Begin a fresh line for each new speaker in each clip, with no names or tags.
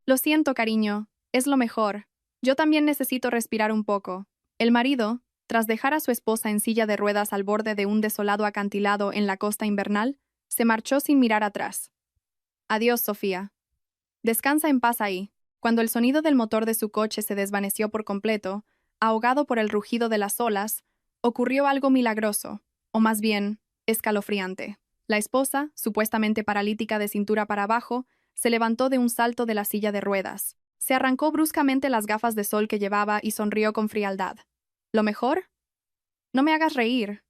Lo siento, cariño, es lo mejor. Yo también necesito respirar un poco. El marido, tras dejar a su esposa en silla de ruedas al borde de un desolado acantilado en la costa invernal, se marchó sin mirar atrás. Adiós, Sofía. Descansa en paz ahí. Cuando el sonido del motor de su coche se desvaneció por completo, ahogado por el rugido de las olas, ocurrió algo milagroso, o más bien, escalofriante. La esposa, supuestamente paralítica de cintura para abajo, se levantó de un salto de la silla de ruedas. Se arrancó bruscamente las gafas de sol que llevaba y sonrió con frialdad. ¿Lo mejor? No me hagas reír.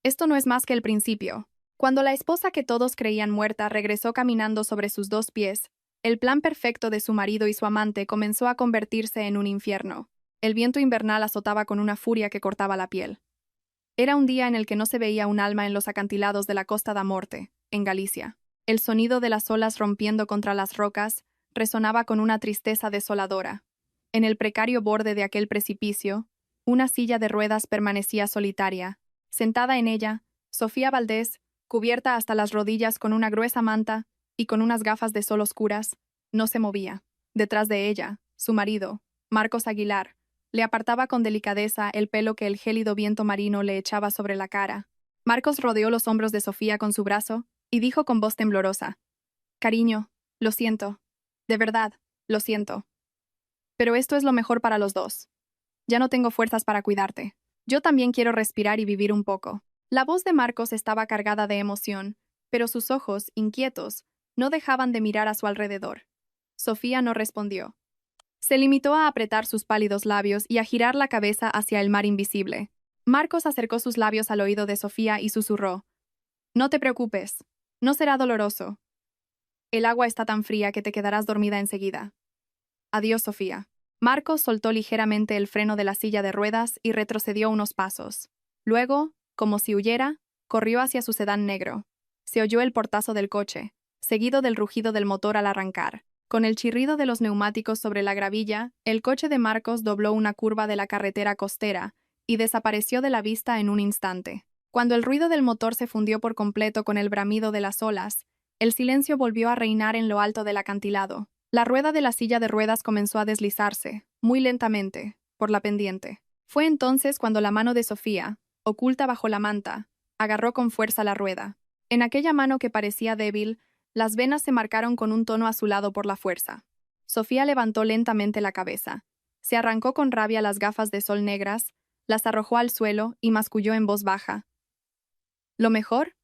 Esto no es más que el principio. Cuando la esposa que todos creían muerta regresó caminando sobre sus dos pies, el plan perfecto de su marido y su amante comenzó a convertirse en un infierno. El viento invernal azotaba con una furia que cortaba la piel. Era un día en el que no se veía un alma en los acantilados de la Costa da Morte, en Galicia. El sonido de las olas rompiendo contra las rocas resonaba con una tristeza desoladora. En el precario borde de aquel precipicio, una silla de ruedas permanecía solitaria. Sentada en ella, Sofía Valdés, cubierta hasta las rodillas con una gruesa manta y con unas gafas de sol oscuras, no se movía. Detrás de ella, su marido, Marcos Aguilar, le apartaba con delicadeza el pelo que el gélido viento marino le echaba sobre la cara. Marcos rodeó los hombros de Sofía con su brazo y dijo con voz temblorosa: «Cariño, lo siento. De verdad, lo siento. Pero esto es lo mejor para los dos. Ya no tengo fuerzas para cuidarte. Yo también quiero respirar y vivir un poco». La voz de Marcos estaba cargada de emoción, pero sus ojos, inquietos, no dejaban de mirar a su alrededor. Sofía no respondió. Se limitó a apretar sus pálidos labios y a girar la cabeza hacia el mar invisible. Marcos acercó sus labios al oído de Sofía y susurró: «No te preocupes. No será doloroso. El agua está tan fría que te quedarás dormida enseguida. Adiós, Sofía». Marcos soltó ligeramente el freno de la silla de ruedas y retrocedió unos pasos. Luego, como si huyera, corrió hacia su sedán negro. Se oyó el portazo del coche, seguido del rugido del motor al arrancar. Con el chirrido de los neumáticos sobre la gravilla, el coche de Marcos dobló una curva de la carretera costera y desapareció de la vista en un instante. Cuando el ruido del motor se fundió por completo con el bramido de las olas, el silencio volvió a reinar en lo alto del acantilado. La rueda de la silla de ruedas comenzó a deslizarse, muy lentamente, por la pendiente. Fue entonces cuando la mano de Sofía, oculta bajo la manta, agarró con fuerza la rueda. En aquella mano que parecía débil, las venas se marcaron con un tono azulado por la fuerza. Sofía levantó lentamente la cabeza. Se arrancó con rabia las gafas de sol negras, las arrojó al suelo y masculló en voz baja: «¿Lo mejor?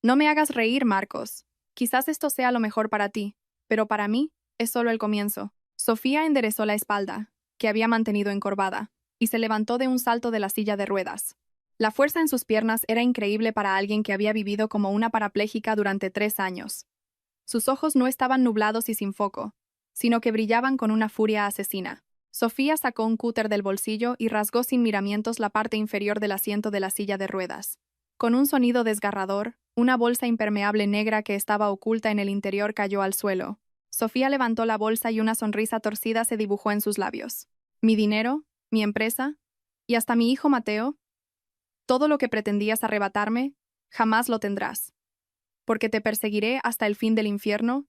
No me hagas reír, Marcos. Quizás esto sea lo mejor para ti, pero para mí es solo el comienzo». Sofía enderezó la espalda, que había mantenido encorvada, y se levantó de un salto de la silla de ruedas. La fuerza en sus piernas era increíble para alguien que había vivido como una parapléjica durante 3 años. Sus ojos no estaban nublados y sin foco, sino que brillaban con una furia asesina. Sofía sacó un cúter del bolsillo y rasgó sin miramientos la parte inferior del asiento de la silla de ruedas. Con un sonido desgarrador, una bolsa impermeable negra que estaba oculta en el interior cayó al suelo. Sofía levantó la bolsa y una sonrisa torcida se dibujó en sus labios. «Mi dinero, mi empresa, y hasta mi hijo Mateo, todo lo que pretendías arrebatarme, jamás lo tendrás. Porque te perseguiré hasta el fin del infierno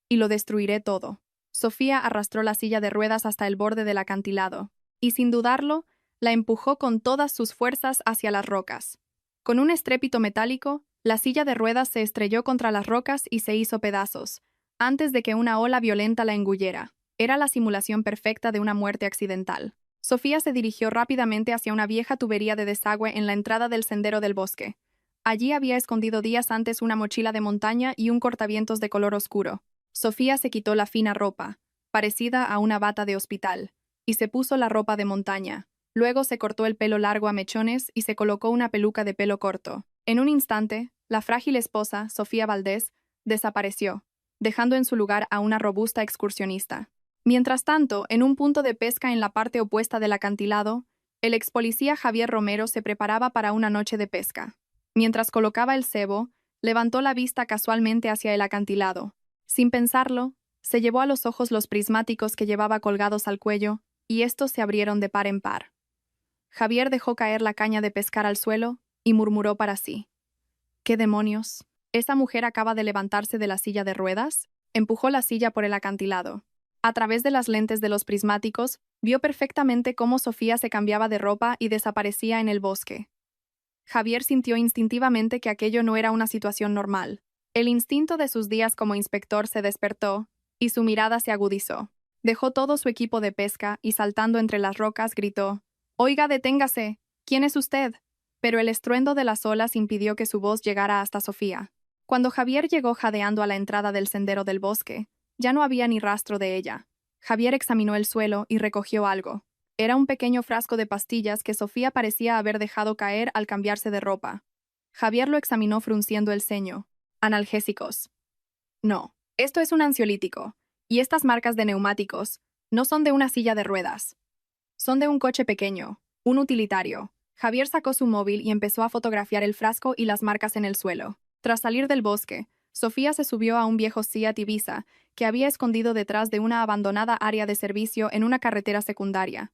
y lo destruiré todo». Sofía arrastró la silla de ruedas hasta el borde del acantilado, y sin dudarlo, la empujó con todas sus fuerzas hacia las rocas. Con un estrépito metálico, la silla de ruedas se estrelló contra las rocas y se hizo pedazos, antes de que una ola violenta la engullera. Era la simulación perfecta de una muerte accidental. Sofía se dirigió rápidamente hacia una vieja tubería de desagüe en la entrada del sendero del bosque. Allí había escondido días antes una mochila de montaña y un cortavientos de color oscuro. Sofía se quitó la fina ropa, parecida a una bata de hospital, y se puso la ropa de montaña. Luego se cortó el pelo largo a mechones y se colocó una peluca de pelo corto. En un instante, la frágil esposa, Sofía Valdés, desapareció, dejando en su lugar a una robusta excursionista. Mientras tanto, en un punto de pesca en la parte opuesta del acantilado, el expolicía Javier Romero se preparaba para una noche de pesca. Mientras colocaba el cebo, levantó la vista casualmente hacia el acantilado. Sin pensarlo, se llevó a los ojos los prismáticos que llevaba colgados al cuello, y estos se abrieron de par en par. Javier dejó caer la caña de pescar al suelo y murmuró para sí: «¿Qué demonios? ¿Esa mujer acaba de levantarse de la silla de ruedas?». Empujó la silla por el acantilado. A través de las lentes de los prismáticos, vio perfectamente cómo Sofía se cambiaba de ropa y desaparecía en el bosque. Javier sintió instintivamente que aquello no era una situación normal. El instinto de sus días como inspector se despertó, y su mirada se agudizó. Dejó todo su equipo de pesca y saltando entre las rocas gritó: «Oiga, deténgase. ¿Quién es usted?». Pero el estruendo de las olas impidió que su voz llegara hasta Sofía. Cuando Javier llegó jadeando a la entrada del sendero del bosque, ya no había ni rastro de ella. Javier examinó el suelo y recogió algo. Era un pequeño frasco de pastillas que Sofía parecía haber dejado caer al cambiarse de ropa. Javier lo examinó frunciendo el ceño. Analgésicos. No, esto es un ansiolítico. Y estas marcas de neumáticos no son de una silla de ruedas. Son de un coche pequeño, un utilitario. Javier sacó su móvil y empezó a fotografiar el frasco y las marcas en el suelo. Tras salir del bosque, Sofía se subió a un viejo Seat Ibiza que había escondido detrás de una abandonada área de servicio en una carretera secundaria.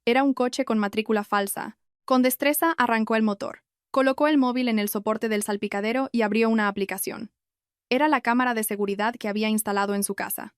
Era un coche con matrícula falsa. Con destreza arrancó el motor, colocó el móvil en el soporte del salpicadero y abrió una aplicación. Era la cámara de seguridad que había instalado en su casa.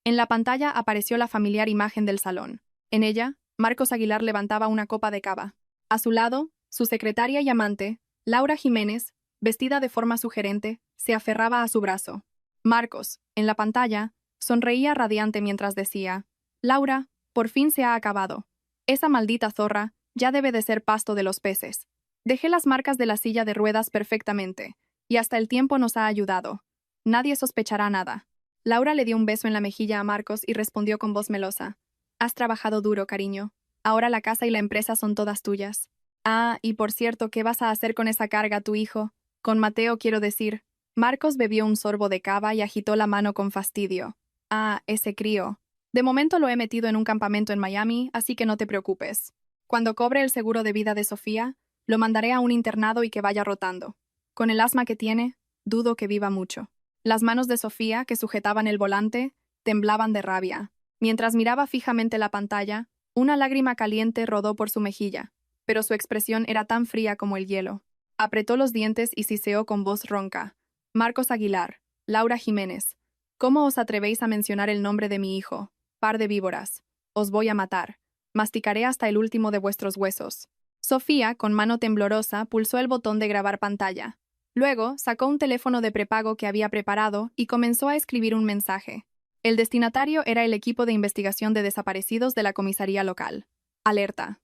En la pantalla apareció la familiar imagen del salón. En ella, Marcos Aguilar levantaba una copa de cava. A su lado, su secretaria y amante, Laura Jiménez, vestida de forma sugerente, se aferraba a su brazo. Marcos, en la pantalla, sonreía radiante mientras decía: «Laura, por fin se ha acabado. Esa maldita zorra ya debe de ser pasto de los peces. Dejé las marcas de la silla de ruedas perfectamente, y hasta el tiempo nos ha ayudado. Nadie sospechará nada». Laura le dio un beso en la mejilla a Marcos y respondió con voz melosa: «Has trabajado duro, cariño. Ahora la casa y la empresa son todas tuyas. Ah, y por cierto, ¿qué vas a hacer con esa carga, tu hijo? Con Mateo, quiero decir». Marcos bebió un sorbo de cava y agitó la mano con fastidio. «Ah, ese crío. De momento lo he metido en un campamento en Miami, así que no te preocupes. Cuando cobre el seguro de vida de Sofía, lo mandaré a un internado y que vaya rotando. Con el asma que tiene, dudo que viva mucho». Las manos de Sofía, que sujetaban el volante, temblaban de rabia. Mientras miraba fijamente la pantalla, una lágrima caliente rodó por su mejilla, pero su expresión era tan fría como el hielo. Apretó los dientes y siseó con voz ronca: «Marcos Aguilar, Laura Jiménez, ¿cómo os atrevéis a mencionar el nombre de mi hijo? Par de víboras. Os voy a matar. Masticaré hasta el último de vuestros huesos». Sofía, con mano temblorosa, pulsó el botón de grabar pantalla. Luego, sacó un teléfono de prepago que había preparado y comenzó a escribir un mensaje. El destinatario era el equipo de investigación de desaparecidos de la comisaría local. Alerta.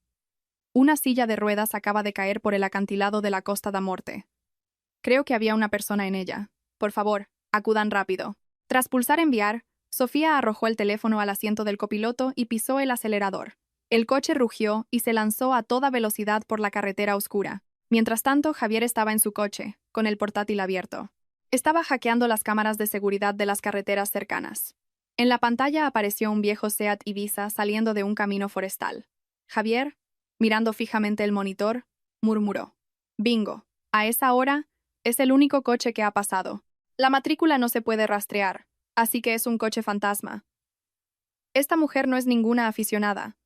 Una silla de ruedas acaba de caer por el acantilado de la Costa da Morte. Creo que había una persona en ella. Por favor, acudan rápido. Tras pulsar enviar, Sofía arrojó el teléfono al asiento del copiloto y pisó el acelerador. El coche rugió y se lanzó a toda velocidad por la carretera oscura. Mientras tanto, Javier estaba en su coche, con el portátil abierto. Estaba hackeando las cámaras de seguridad de las carreteras cercanas. En la pantalla apareció un viejo Seat Ibiza saliendo de un camino forestal. Javier, mirando fijamente el monitor, murmuró: «Bingo, a esa hora es el único coche que ha pasado. La matrícula no se puede rastrear, así que es un coche fantasma. Esta mujer no es ninguna aficionada.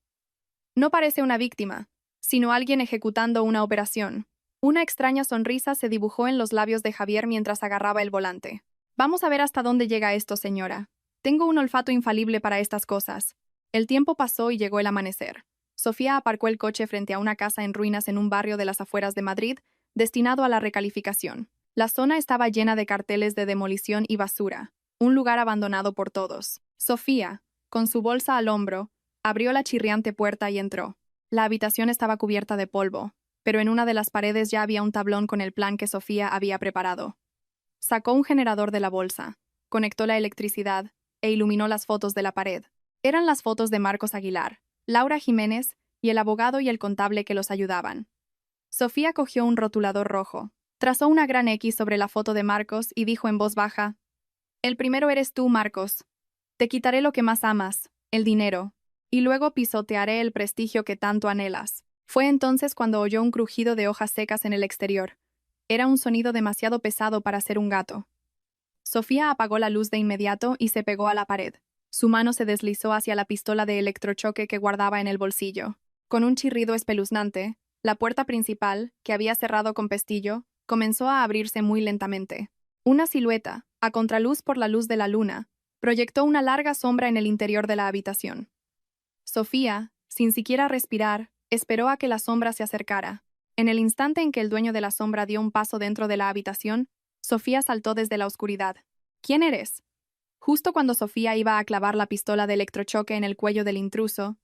No parece una víctima, sino alguien ejecutando una operación». Una extraña sonrisa se dibujó en los labios de Javier mientras agarraba el volante. «Vamos a ver hasta dónde llega esto, señora. Tengo un olfato infalible para estas cosas». El tiempo pasó y llegó el amanecer. Sofía aparcó el coche frente a una casa en ruinas en un barrio de las afueras de Madrid, destinado a la recalificación. La zona estaba llena de carteles de demolición y basura, un lugar abandonado por todos. Sofía, con su bolsa al hombro, abrió la chirriante puerta y entró. La habitación estaba cubierta de polvo, pero en una de las paredes ya había un tablón con el plan que Sofía había preparado. Sacó un generador de la bolsa, conectó la electricidad e iluminó las fotos de la pared. Eran las fotos de Marcos Aguilar, Laura Jiménez y el abogado y el contable que los ayudaban. Sofía cogió un rotulador rojo, trazó una gran X sobre la foto de Marcos y dijo en voz baja: «El primero eres tú, Marcos. Te quitaré lo que más amas, el dinero, y luego pisotearé el prestigio que tanto anhelas». Fue entonces cuando oyó un crujido de hojas secas en el exterior. Era un sonido demasiado pesado para ser un gato. Sofía apagó la luz de inmediato y se pegó a la pared. Su mano se deslizó hacia la pistola de electrochoque que guardaba en el bolsillo. Con un chirrido espeluznante, la puerta principal, que había cerrado con pestillo, comenzó a abrirse muy lentamente. Una silueta, a contraluz por la luz de la luna, proyectó una larga sombra en el interior de la habitación. Sofía, sin siquiera respirar, esperó a que la sombra se acercara. En el instante en que el dueño de la sombra dio un paso dentro de la habitación, Sofía saltó desde la oscuridad. ¿Quién eres? Justo cuando Sofía iba a clavar la pistola de electrochoque en el cuello del intruso,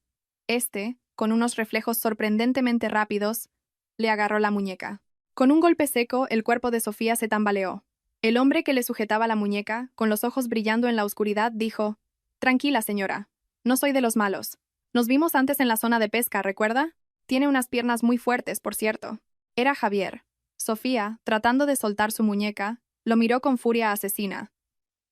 con unos reflejos sorprendentemente rápidos, le agarró la muñeca. Con un golpe seco, el cuerpo de Sofía se tambaleó. El hombre que le sujetaba la muñeca, con los ojos brillando en la oscuridad, dijo: «Tranquila, señora. No soy de los malos. Nos vimos antes en la zona de pesca, ¿recuerda? Tiene unas piernas muy fuertes, por cierto». Era Javier. Sofía, tratando de soltar su muñeca, lo miró con furia asesina.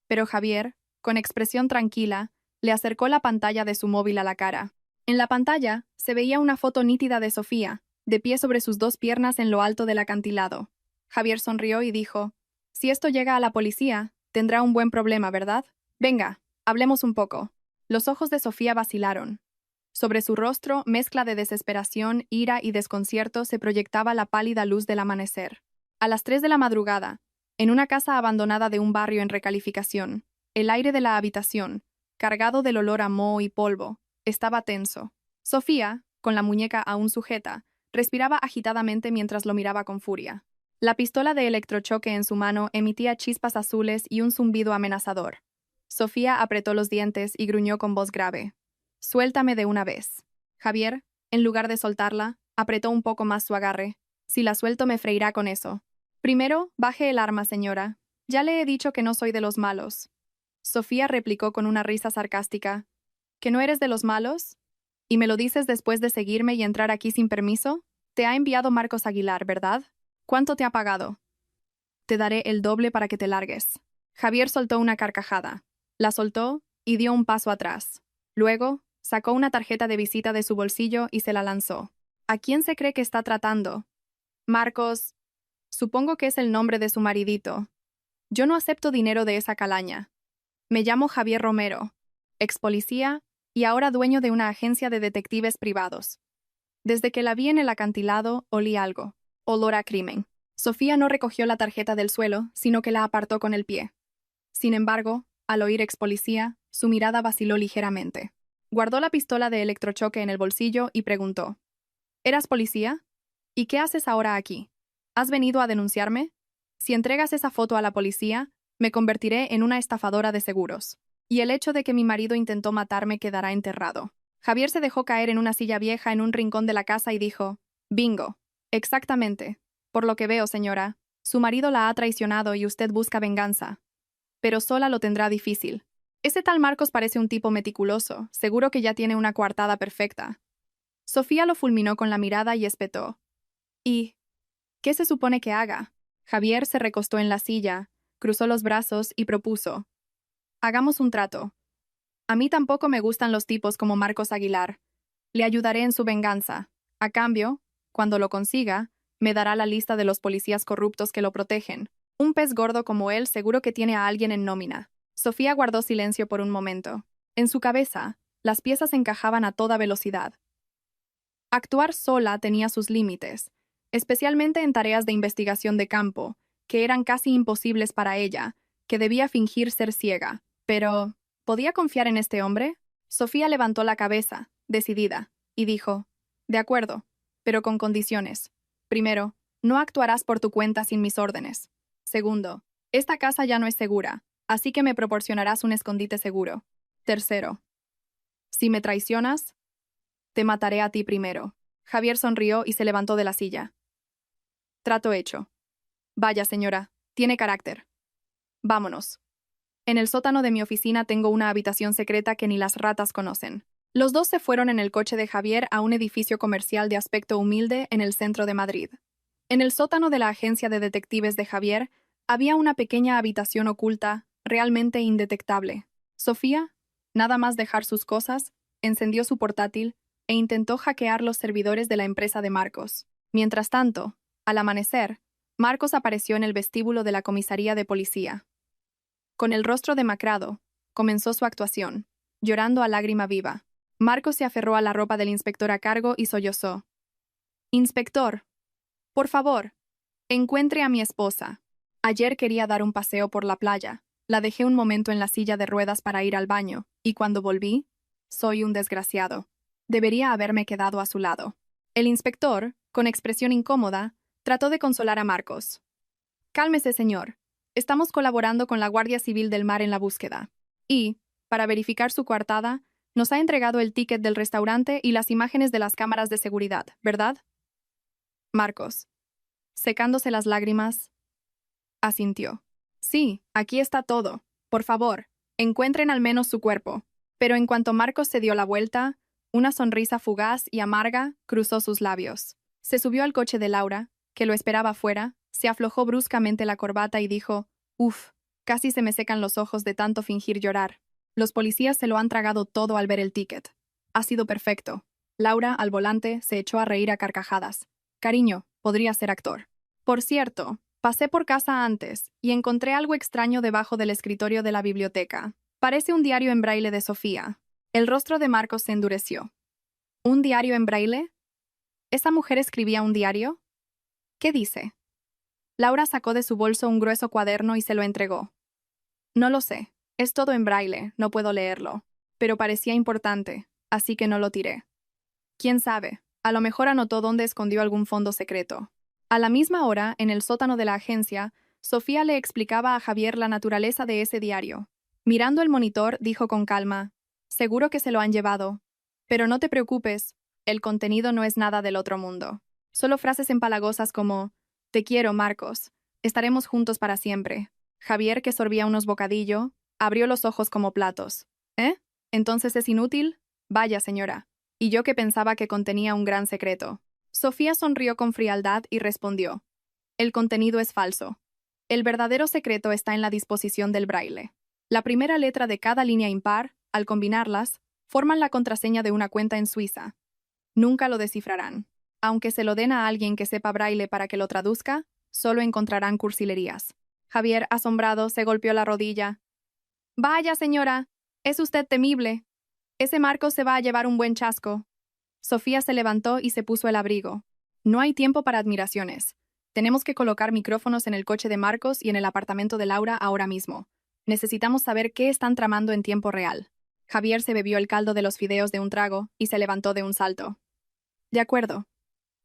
Pero Javier, con expresión tranquila, le acercó la pantalla de su móvil a la cara. En la pantalla se veía una foto nítida de Sofía, de pie sobre sus dos piernas en lo alto del acantilado. Javier sonrió y dijo: «Si esto llega a la policía, tendrá un buen problema, ¿verdad? Venga, hablemos un poco». Los ojos de Sofía vacilaron. Sobre su rostro, mezcla de desesperación, ira y desconcierto, se proyectaba la pálida luz del amanecer. A las 3 de la madrugada, en una casa abandonada de un barrio en recalificación, el aire de la habitación, cargado del olor a moho y polvo, estaba tenso. Sofía, con la muñeca aún sujeta, respiraba agitadamente mientras lo miraba con furia. La pistola de electrochoque en su mano emitía chispas azules y un zumbido amenazador. Sofía apretó los dientes y gruñó con voz grave: «Suéltame de una vez». Javier, en lugar de soltarla, apretó un poco más su agarre. «Si la suelto me freirá con eso». «Primero, baje el arma, señora. Ya le he dicho que no soy de los malos». Sofía replicó con una risa sarcástica: «¿Que no eres de los malos? ¿Y me lo dices después de seguirme y entrar aquí sin permiso? Te ha enviado Marcos Aguilar, ¿verdad? ¿Cuánto te ha pagado?» «Te daré el doble para que te largues». Javier soltó una carcajada. La soltó y dio un paso atrás. Luego, sacó una tarjeta de visita de su bolsillo y se la lanzó. «¿A quién se cree que está tratando?» «Marcos. Supongo que es el nombre de su maridito. Yo no acepto dinero de esa calaña. Me llamo Javier Romero, ex policía y ahora dueño de una agencia de detectives privados. Desde que la vi en el acantilado, olí algo. Olor a crimen». Sofía no recogió la tarjeta del suelo, sino que la apartó con el pie. Sin embargo, al oír ex policía, su mirada vaciló ligeramente. Guardó la pistola de electrochoque en el bolsillo y preguntó: «¿Eras policía? ¿Y qué haces ahora aquí? ¿Has venido a denunciarme? Si entregas esa foto a la policía, me convertiré en una estafadora de seguros. Y el hecho de que mi marido intentó matarme quedará enterrado». Javier se dejó caer en una silla vieja en un rincón de la casa y dijo: «Bingo. Exactamente. Por lo que veo, señora, su marido la ha traicionado y usted busca venganza. Pero sola lo tendrá difícil. Ese tal Marcos parece un tipo meticuloso, seguro que ya tiene una coartada perfecta». Sofía lo fulminó con la mirada y espetó: «¿Y qué se supone que haga?» Javier se recostó en la silla, cruzó los brazos y propuso: «Hagamos un trato. A mí tampoco me gustan los tipos como Marcos Aguilar. Le ayudaré en su venganza. A cambio, cuando lo consiga, me dará la lista de los policías corruptos que lo protegen. Un pez gordo como él seguro que tiene a alguien en nómina». Sofía guardó silencio por un momento. En su cabeza, las piezas encajaban a toda velocidad. Actuar sola tenía sus límites, especialmente en tareas de investigación de campo, que eran casi imposibles para ella, que debía fingir ser ciega. Pero, ¿podía confiar en este hombre? Sofía levantó la cabeza, decidida, y dijo: «De acuerdo, pero con condiciones. Primero, no actuarás por tu cuenta sin mis órdenes. Segundo, esta casa ya no es segura, así que me proporcionarás un escondite seguro. Tercero, si me traicionas, te mataré a ti primero». Javier sonrió y se levantó de la silla. «Trato hecho. Vaya, señora, tiene carácter. Vámonos. En el sótano de mi oficina tengo una habitación secreta que ni las ratas conocen». Los dos se fueron en el coche de Javier a un edificio comercial de aspecto humilde en el centro de Madrid. En el sótano de la agencia de detectives de Javier había una pequeña habitación oculta, realmente indetectable. Sofía, nada más dejar sus cosas, encendió su portátil e intentó hackear los servidores de la empresa de Marcos. Mientras tanto, al amanecer, Marcos apareció en el vestíbulo de la comisaría de policía. Con el rostro demacrado, comenzó su actuación, llorando a lágrima viva. Marcos se aferró a la ropa del inspector a cargo y sollozó: «Inspector, por favor, encuentre a mi esposa. Ayer quería dar un paseo por la playa, La dejé un momento en la silla de ruedas para ir al baño, y cuando volví, soy un desgraciado. Debería haberme quedado a su lado. El inspector, con expresión incómoda, trató de consolar a Marcos. Cálmese, señor. Estamos colaborando con la Guardia Civil del Mar en la búsqueda. Y, para verificar su coartada, nos ha entregado el ticket del restaurante y las imágenes de las cámaras de seguridad, ¿verdad? Marcos, secándose las lágrimas, asintió. Sí, aquí está todo. Por favor, encuentren al menos su cuerpo. Pero en cuanto Marcos se dio la vuelta, una sonrisa fugaz y amarga cruzó sus labios. Se subió al coche de Laura, que lo esperaba afuera, se aflojó bruscamente la corbata y dijo, «Uf, casi se me secan los ojos de tanto fingir llorar. Los policías se lo han tragado todo al ver el ticket. Ha sido perfecto». Laura, al volante, se echó a reír a carcajadas. «Cariño, podría ser actor. Por cierto, pasé por casa antes y encontré algo extraño debajo del escritorio de la biblioteca. Parece un diario en braille de Sofía». El rostro de Marcos se endureció. ¿Un diario en braille? ¿Esa mujer escribía un diario? ¿Qué dice? Laura sacó de su bolso un grueso cuaderno y se lo entregó. No lo sé. Es todo en braille, no puedo leerlo. Pero parecía importante, así que no lo tiré. ¿Quién sabe? A lo mejor anotó dónde escondió algún fondo secreto. A la misma hora, en el sótano de la agencia, Sofía le explicaba a Javier la naturaleza de ese diario. Mirando el monitor, dijo con calma, «Seguro que se lo han llevado. Pero no te preocupes, el contenido no es nada del otro mundo. Solo frases empalagosas como, «Te quiero, Marcos. Estaremos juntos para siempre». Javier, que sorbía unos bocadillo, abrió los ojos como platos. «¿Eh? ¿Entonces es inútil? Vaya, señora. Y yo que pensaba que contenía un gran secreto». Sofía sonrió con frialdad y respondió, «El contenido es falso. El verdadero secreto está en la disposición del braille. La primera letra de cada línea impar, al combinarlas, forman la contraseña de una cuenta en Suiza. Nunca lo descifrarán. Aunque se lo den a alguien que sepa braille para que lo traduzca, solo encontrarán cursilerías». Javier, asombrado, se golpeó la rodilla. «Vaya, señora, es usted temible. Ese Marcos se va a llevar un buen chasco». Sofía se levantó y se puso el abrigo. «No hay tiempo para admiraciones. Tenemos que colocar micrófonos en el coche de Marcos y en el apartamento de Laura ahora mismo. Necesitamos saber qué están tramando en tiempo real». Javier se bebió el caldo de los fideos de un trago y se levantó de un salto. «De acuerdo.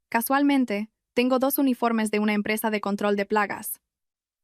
Casualmente, tengo 2 uniformes de una empresa de control de plagas.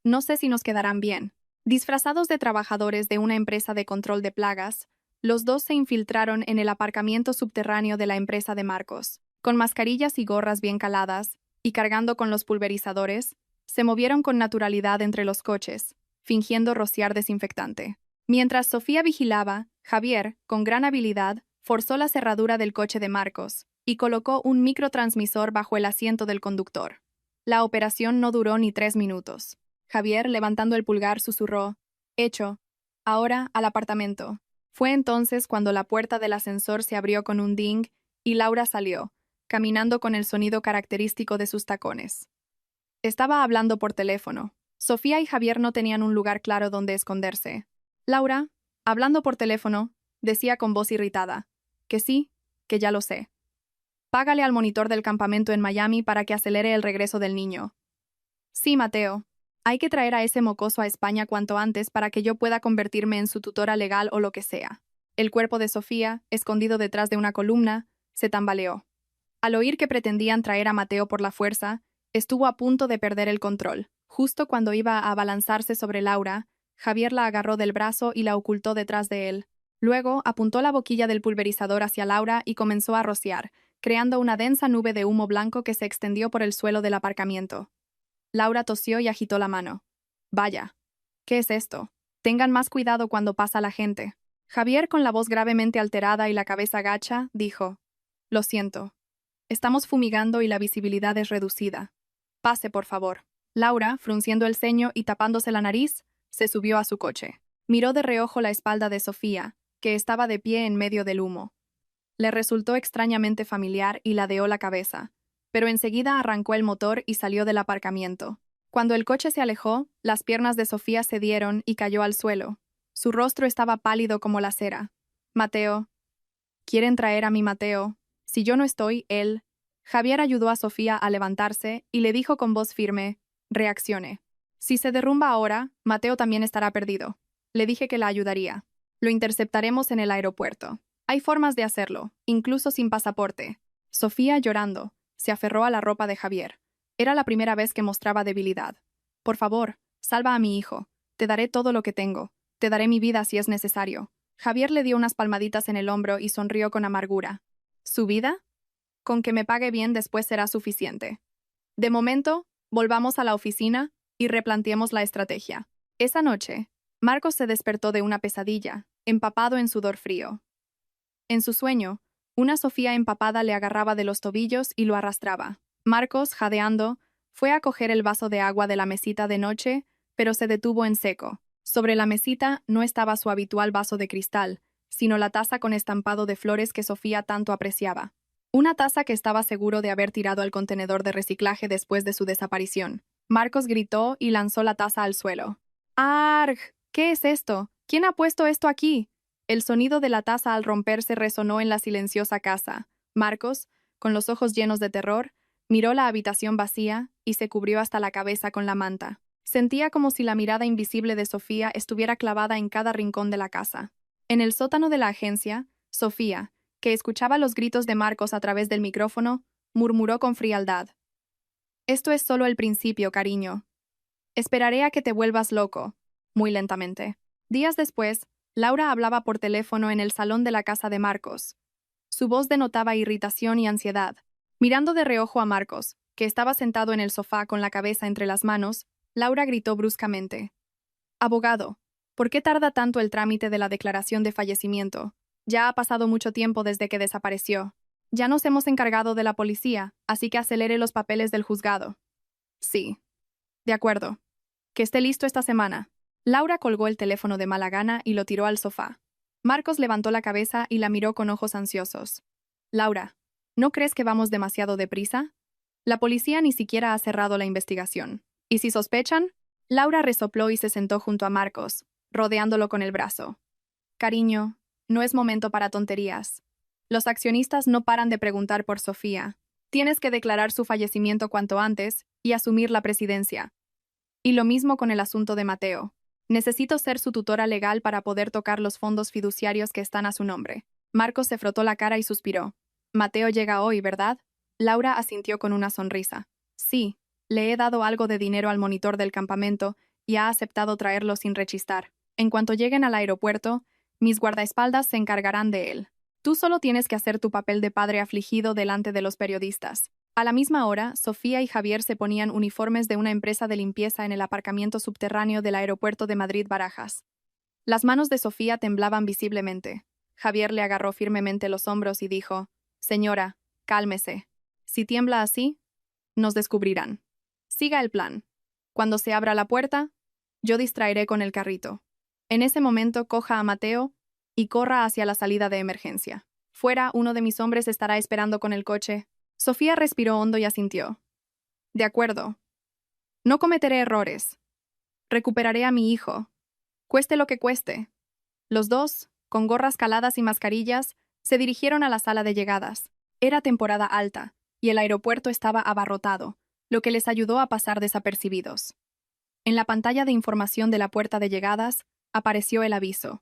No sé si nos quedarán bien». Disfrazados de trabajadores de una empresa de control de plagas, los 2 se infiltraron en el aparcamiento subterráneo de la empresa de Marcos. Con mascarillas y gorras bien caladas, y cargando con los pulverizadores, se movieron con naturalidad entre los coches, fingiendo rociar desinfectante. Mientras Sofía vigilaba, Javier, con gran habilidad, forzó la cerradura del coche de Marcos y colocó un microtransmisor bajo el asiento del conductor. La operación no duró ni 3 minutos. Javier, levantando el pulgar, susurró, «Hecho. Ahora al apartamento». Fue entonces cuando la puerta del ascensor se abrió con un ding y Laura salió, caminando con el sonido característico de sus tacones. Estaba hablando por teléfono. Sofía y Javier no tenían un lugar claro donde esconderse. Laura, hablando por teléfono, decía con voz irritada, «Que sí, que ya lo sé. Págale al monitor del campamento en Miami para que acelere el regreso del niño». «Sí, Mateo. Hay que traer a ese mocoso a España cuanto antes para que yo pueda convertirme en su tutora legal o lo que sea». El cuerpo de Sofía, escondido detrás de una columna, se tambaleó. Al oír que pretendían traer a Mateo por la fuerza, estuvo a punto de perder el control. Justo cuando iba a abalanzarse sobre Laura, Javier la agarró del brazo y la ocultó detrás de él. Luego apuntó la boquilla del pulverizador hacia Laura y comenzó a rociar, creando una densa nube de humo blanco que se extendió por el suelo del aparcamiento. Laura tosió y agitó la mano. «Vaya. ¿Qué es esto? Tengan más cuidado cuando pasa la gente». Javier, con la voz gravemente alterada y la cabeza gacha, dijo, «Lo siento. Estamos fumigando y la visibilidad es reducida. Pase, por favor». Laura, frunciendo el ceño y tapándose la nariz, se subió a su coche. Miró de reojo la espalda de Sofía, que estaba de pie en medio del humo. Le resultó extrañamente familiar y ladeó la cabeza, pero enseguida arrancó el motor y salió del aparcamiento. Cuando el coche se alejó, las piernas de Sofía cedieron y cayó al suelo. Su rostro estaba pálido como la cera. «Mateo. Quieren traer a mi Mateo. Si yo no estoy, él». Javier ayudó a Sofía a levantarse y le dijo con voz firme, «Reaccione. Si se derrumba ahora, Mateo también estará perdido». Le dije que la ayudaría. Lo interceptaremos en el aeropuerto. Hay formas de hacerlo, incluso sin pasaporte. Sofía, llorando, se aferró a la ropa de Javier. Era la primera vez que mostraba debilidad. Por favor, salva a mi hijo. Te daré todo lo que tengo. Te daré mi vida si es necesario. Javier le dio unas palmaditas en el hombro y sonrió con amargura. ¿Su vida? Con que me pague bien después será suficiente. De momento, volvamos a la oficina y replanteemos la estrategia. Esa noche, Marcos se despertó de una pesadilla, empapado en sudor frío. En su sueño, una Sofía empapada le agarraba de los tobillos y lo arrastraba. Marcos, jadeando, fue a coger el vaso de agua de la mesita de noche, pero se detuvo en seco. Sobre la mesita no estaba su habitual vaso de cristal, sino la taza con estampado de flores que Sofía tanto apreciaba. Una taza que estaba seguro de haber tirado al contenedor de reciclaje después de su desaparición. Marcos gritó y lanzó la taza al suelo. ¡Arg! ¿Qué es esto? ¿Quién ha puesto esto aquí? El sonido de la taza al romperse resonó en la silenciosa casa. Marcos, con los ojos llenos de terror, miró la habitación vacía y se cubrió hasta la cabeza con la manta. Sentía como si la mirada invisible de Sofía estuviera clavada en cada rincón de la casa. En el sótano de la agencia, Sofía, que escuchaba los gritos de Marcos a través del micrófono, murmuró con frialdad. Esto es solo el principio, cariño. Esperaré a que te vuelvas loco. Muy lentamente. Días después, Laura hablaba por teléfono en el salón de la casa de Marcos. Su voz denotaba irritación y ansiedad. Mirando de reojo a Marcos, que estaba sentado en el sofá con la cabeza entre las manos, Laura gritó bruscamente. Abogado, ¿por qué tarda tanto el trámite de la declaración de fallecimiento? Ya ha pasado mucho tiempo desde que desapareció. Ya nos hemos encargado de la policía, así que acelere los papeles del juzgado. Sí. De acuerdo. Que esté listo esta semana. Laura colgó el teléfono de mala gana y lo tiró al sofá. Marcos levantó la cabeza y la miró con ojos ansiosos. Laura, ¿no crees que vamos demasiado deprisa? La policía ni siquiera ha cerrado la investigación. ¿Y si sospechan? Laura resopló y se sentó junto a Marcos, rodeándolo con el brazo. Cariño, no es momento para tonterías. Los accionistas no paran de preguntar por Sofía. Tienes que declarar su fallecimiento cuanto antes y asumir la presidencia. Y lo mismo con el asunto de Mateo. Necesito ser su tutora legal para poder tocar los fondos fiduciarios que están a su nombre. Marcos se frotó la cara y suspiró. Mateo llega hoy, ¿verdad? Laura asintió con una sonrisa. Sí, le he dado algo de dinero al monitor del campamento y ha aceptado traerlo sin rechistar. En cuanto lleguen al aeropuerto, mis guardaespaldas se encargarán de él. Tú solo tienes que hacer tu papel de padre afligido delante de los periodistas. A la misma hora, Sofía y Javier se ponían uniformes de una empresa de limpieza en el aparcamiento subterráneo del aeropuerto de Madrid-Barajas. Las manos de Sofía temblaban visiblemente. Javier le agarró firmemente los hombros y dijo, «Señora, cálmese. Si tiembla así, nos descubrirán. Siga el plan. Cuando se abra la puerta, yo distraeré con el carrito. En ese momento coja a Mateo y corra hacia la salida de emergencia. Fuera, uno de mis hombres estará esperando con el coche». Sofía respiró hondo y asintió. De acuerdo. No cometeré errores. Recuperaré a mi hijo. Cueste lo que cueste. Los dos, con gorras caladas y mascarillas, se dirigieron a la sala de llegadas. Era temporada alta, y el aeropuerto estaba abarrotado, lo que les ayudó a pasar desapercibidos. En la pantalla de información de la puerta de llegadas, apareció el aviso.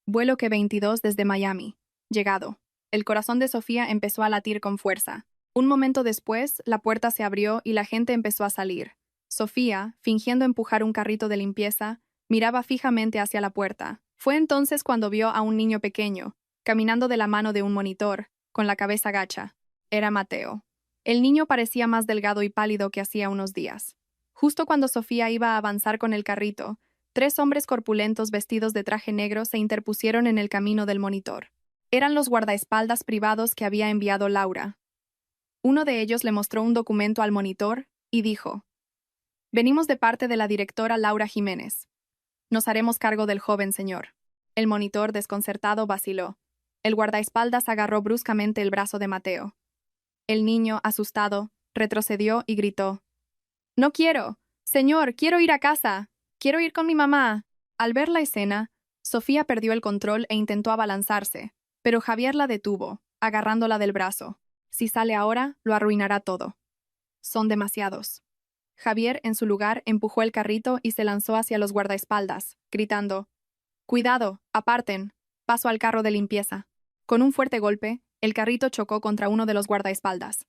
Vuelo Q-22 desde Miami. Llegado. El corazón de Sofía empezó a latir con fuerza. Un momento después, la puerta se abrió y la gente empezó a salir. Sofía, fingiendo empujar un carrito de limpieza, miraba fijamente hacia la puerta. Fue entonces cuando vio a un niño pequeño, caminando de la mano de un monitor, con la cabeza gacha. Era Mateo. El niño parecía más delgado y pálido que hacía unos días. Justo cuando Sofía iba a avanzar con el carrito, 3 hombres corpulentos vestidos de traje negro se interpusieron en el camino del monitor. Eran los guardaespaldas privados que había enviado Laura. Uno de ellos le mostró un documento al monitor y dijo, «Venimos de parte de la directora Laura Jiménez. Nos haremos cargo del joven señor». El monitor, desconcertado, vaciló. El guardaespaldas agarró bruscamente el brazo de Mateo. El niño, asustado, retrocedió y gritó, «No quiero. Señor, quiero ir a casa. Quiero ir con mi mamá». Al ver la escena, Sofía perdió el control e intentó abalanzarse, pero Javier la detuvo, agarrándola del brazo. Si sale ahora, lo arruinará todo. Son demasiados. Javier, en su lugar, empujó el carrito y se lanzó hacia los guardaespaldas, gritando, Cuidado, aparten. Paso al carro de limpieza. Con un fuerte golpe, el carrito chocó contra uno de los guardaespaldas.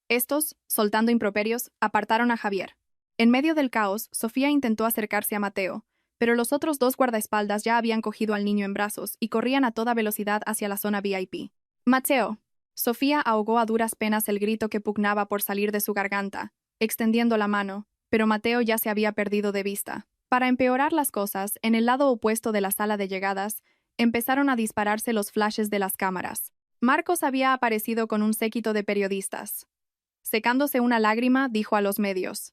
Estos, soltando improperios, apartaron a Javier. En medio del caos, Sofía intentó acercarse a Mateo, pero los otros dos guardaespaldas ya habían cogido al niño en brazos y corrían a toda velocidad hacia la zona VIP. Mateo. Sofía ahogó a duras penas el grito que pugnaba por salir de su garganta, extendiendo la mano, pero Mateo ya se había perdido de vista. Para empeorar las cosas, en el lado opuesto de la sala de llegadas, empezaron a dispararse los flashes de las cámaras. Marcos había aparecido con un séquito de periodistas. Secándose una lágrima, dijo a los medios: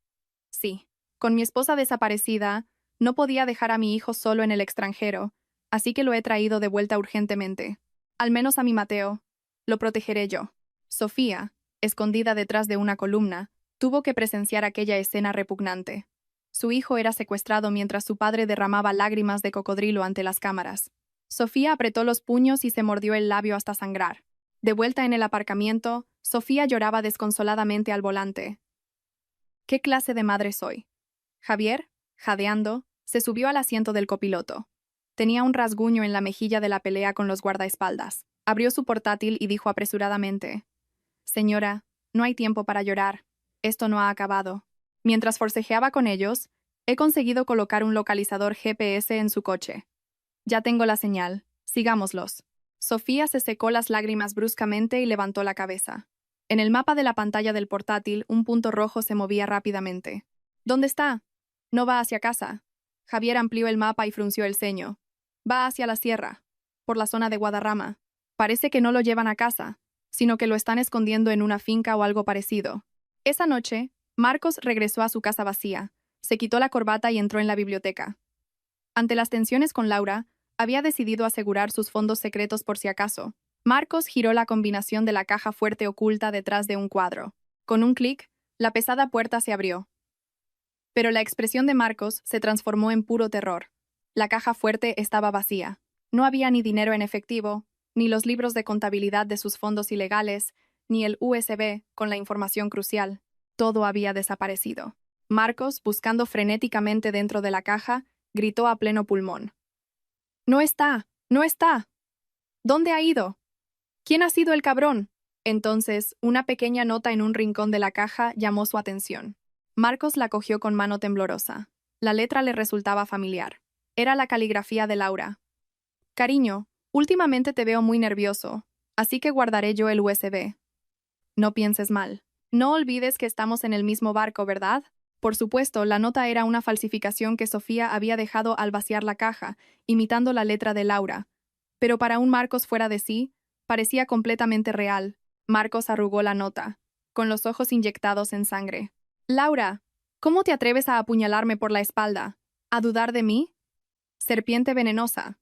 Sí, con mi esposa desaparecida, no podía dejar a mi hijo solo en el extranjero, así que lo he traído de vuelta urgentemente. Al menos a mi Mateo. Lo protegeré yo. Sofía, escondida detrás de una columna, tuvo que presenciar aquella escena repugnante. Su hijo era secuestrado mientras su padre derramaba lágrimas de cocodrilo ante las cámaras. Sofía apretó los puños y se mordió el labio hasta sangrar. De vuelta en el aparcamiento, Sofía lloraba desconsoladamente al volante. ¿Qué clase de madre soy? Javier, jadeando, se subió al asiento del copiloto. Tenía un rasguño en la mejilla de la pelea con los guardaespaldas. Abrió su portátil y dijo apresuradamente: Señora, no hay tiempo para llorar. Esto no ha acabado. Mientras forcejeaba con ellos, he conseguido colocar un localizador GPS en su coche. Ya tengo la señal. Sigámoslos. Sofía se secó las lágrimas bruscamente y levantó la cabeza. En el mapa de la pantalla del portátil, un punto rojo se movía rápidamente. ¿Dónde está? No va hacia casa. Javier amplió el mapa y frunció el ceño. Va hacia la sierra, por la zona de Guadarrama. Parece que no lo llevan a casa, sino que lo están escondiendo en una finca o algo parecido. Esa noche, Marcos regresó a su casa vacía, se quitó la corbata y entró en la biblioteca. Ante las tensiones con Laura, había decidido asegurar sus fondos secretos por si acaso. Marcos giró la combinación de la caja fuerte oculta detrás de un cuadro. Con un clic, la pesada puerta se abrió. Pero la expresión de Marcos se transformó en puro terror. La caja fuerte estaba vacía. No había ni dinero en efectivo, ni los libros de contabilidad de sus fondos ilegales, ni el USB con la información crucial. Todo había desaparecido. Marcos, buscando frenéticamente dentro de la caja, gritó a pleno pulmón: «¡No está! ¡No está! ¿Dónde ha ido? ¿Quién ha sido el cabrón?». Entonces, una pequeña nota en un rincón de la caja llamó su atención. Marcos la cogió con mano temblorosa. La letra le resultaba familiar. Era la caligrafía de Laura. «Cariño, últimamente te veo muy nervioso, así que guardaré yo el USB. No pienses mal. No olvides que estamos en el mismo barco, ¿verdad?». Por supuesto, la nota era una falsificación que Sofía había dejado al vaciar la caja, imitando la letra de Laura. Pero para un Marcos fuera de sí, parecía completamente real. Marcos arrugó la nota, con los ojos inyectados en sangre. «Laura, ¿cómo te atreves a apuñalarme por la espalda? ¿A dudar de mí? Serpiente venenosa».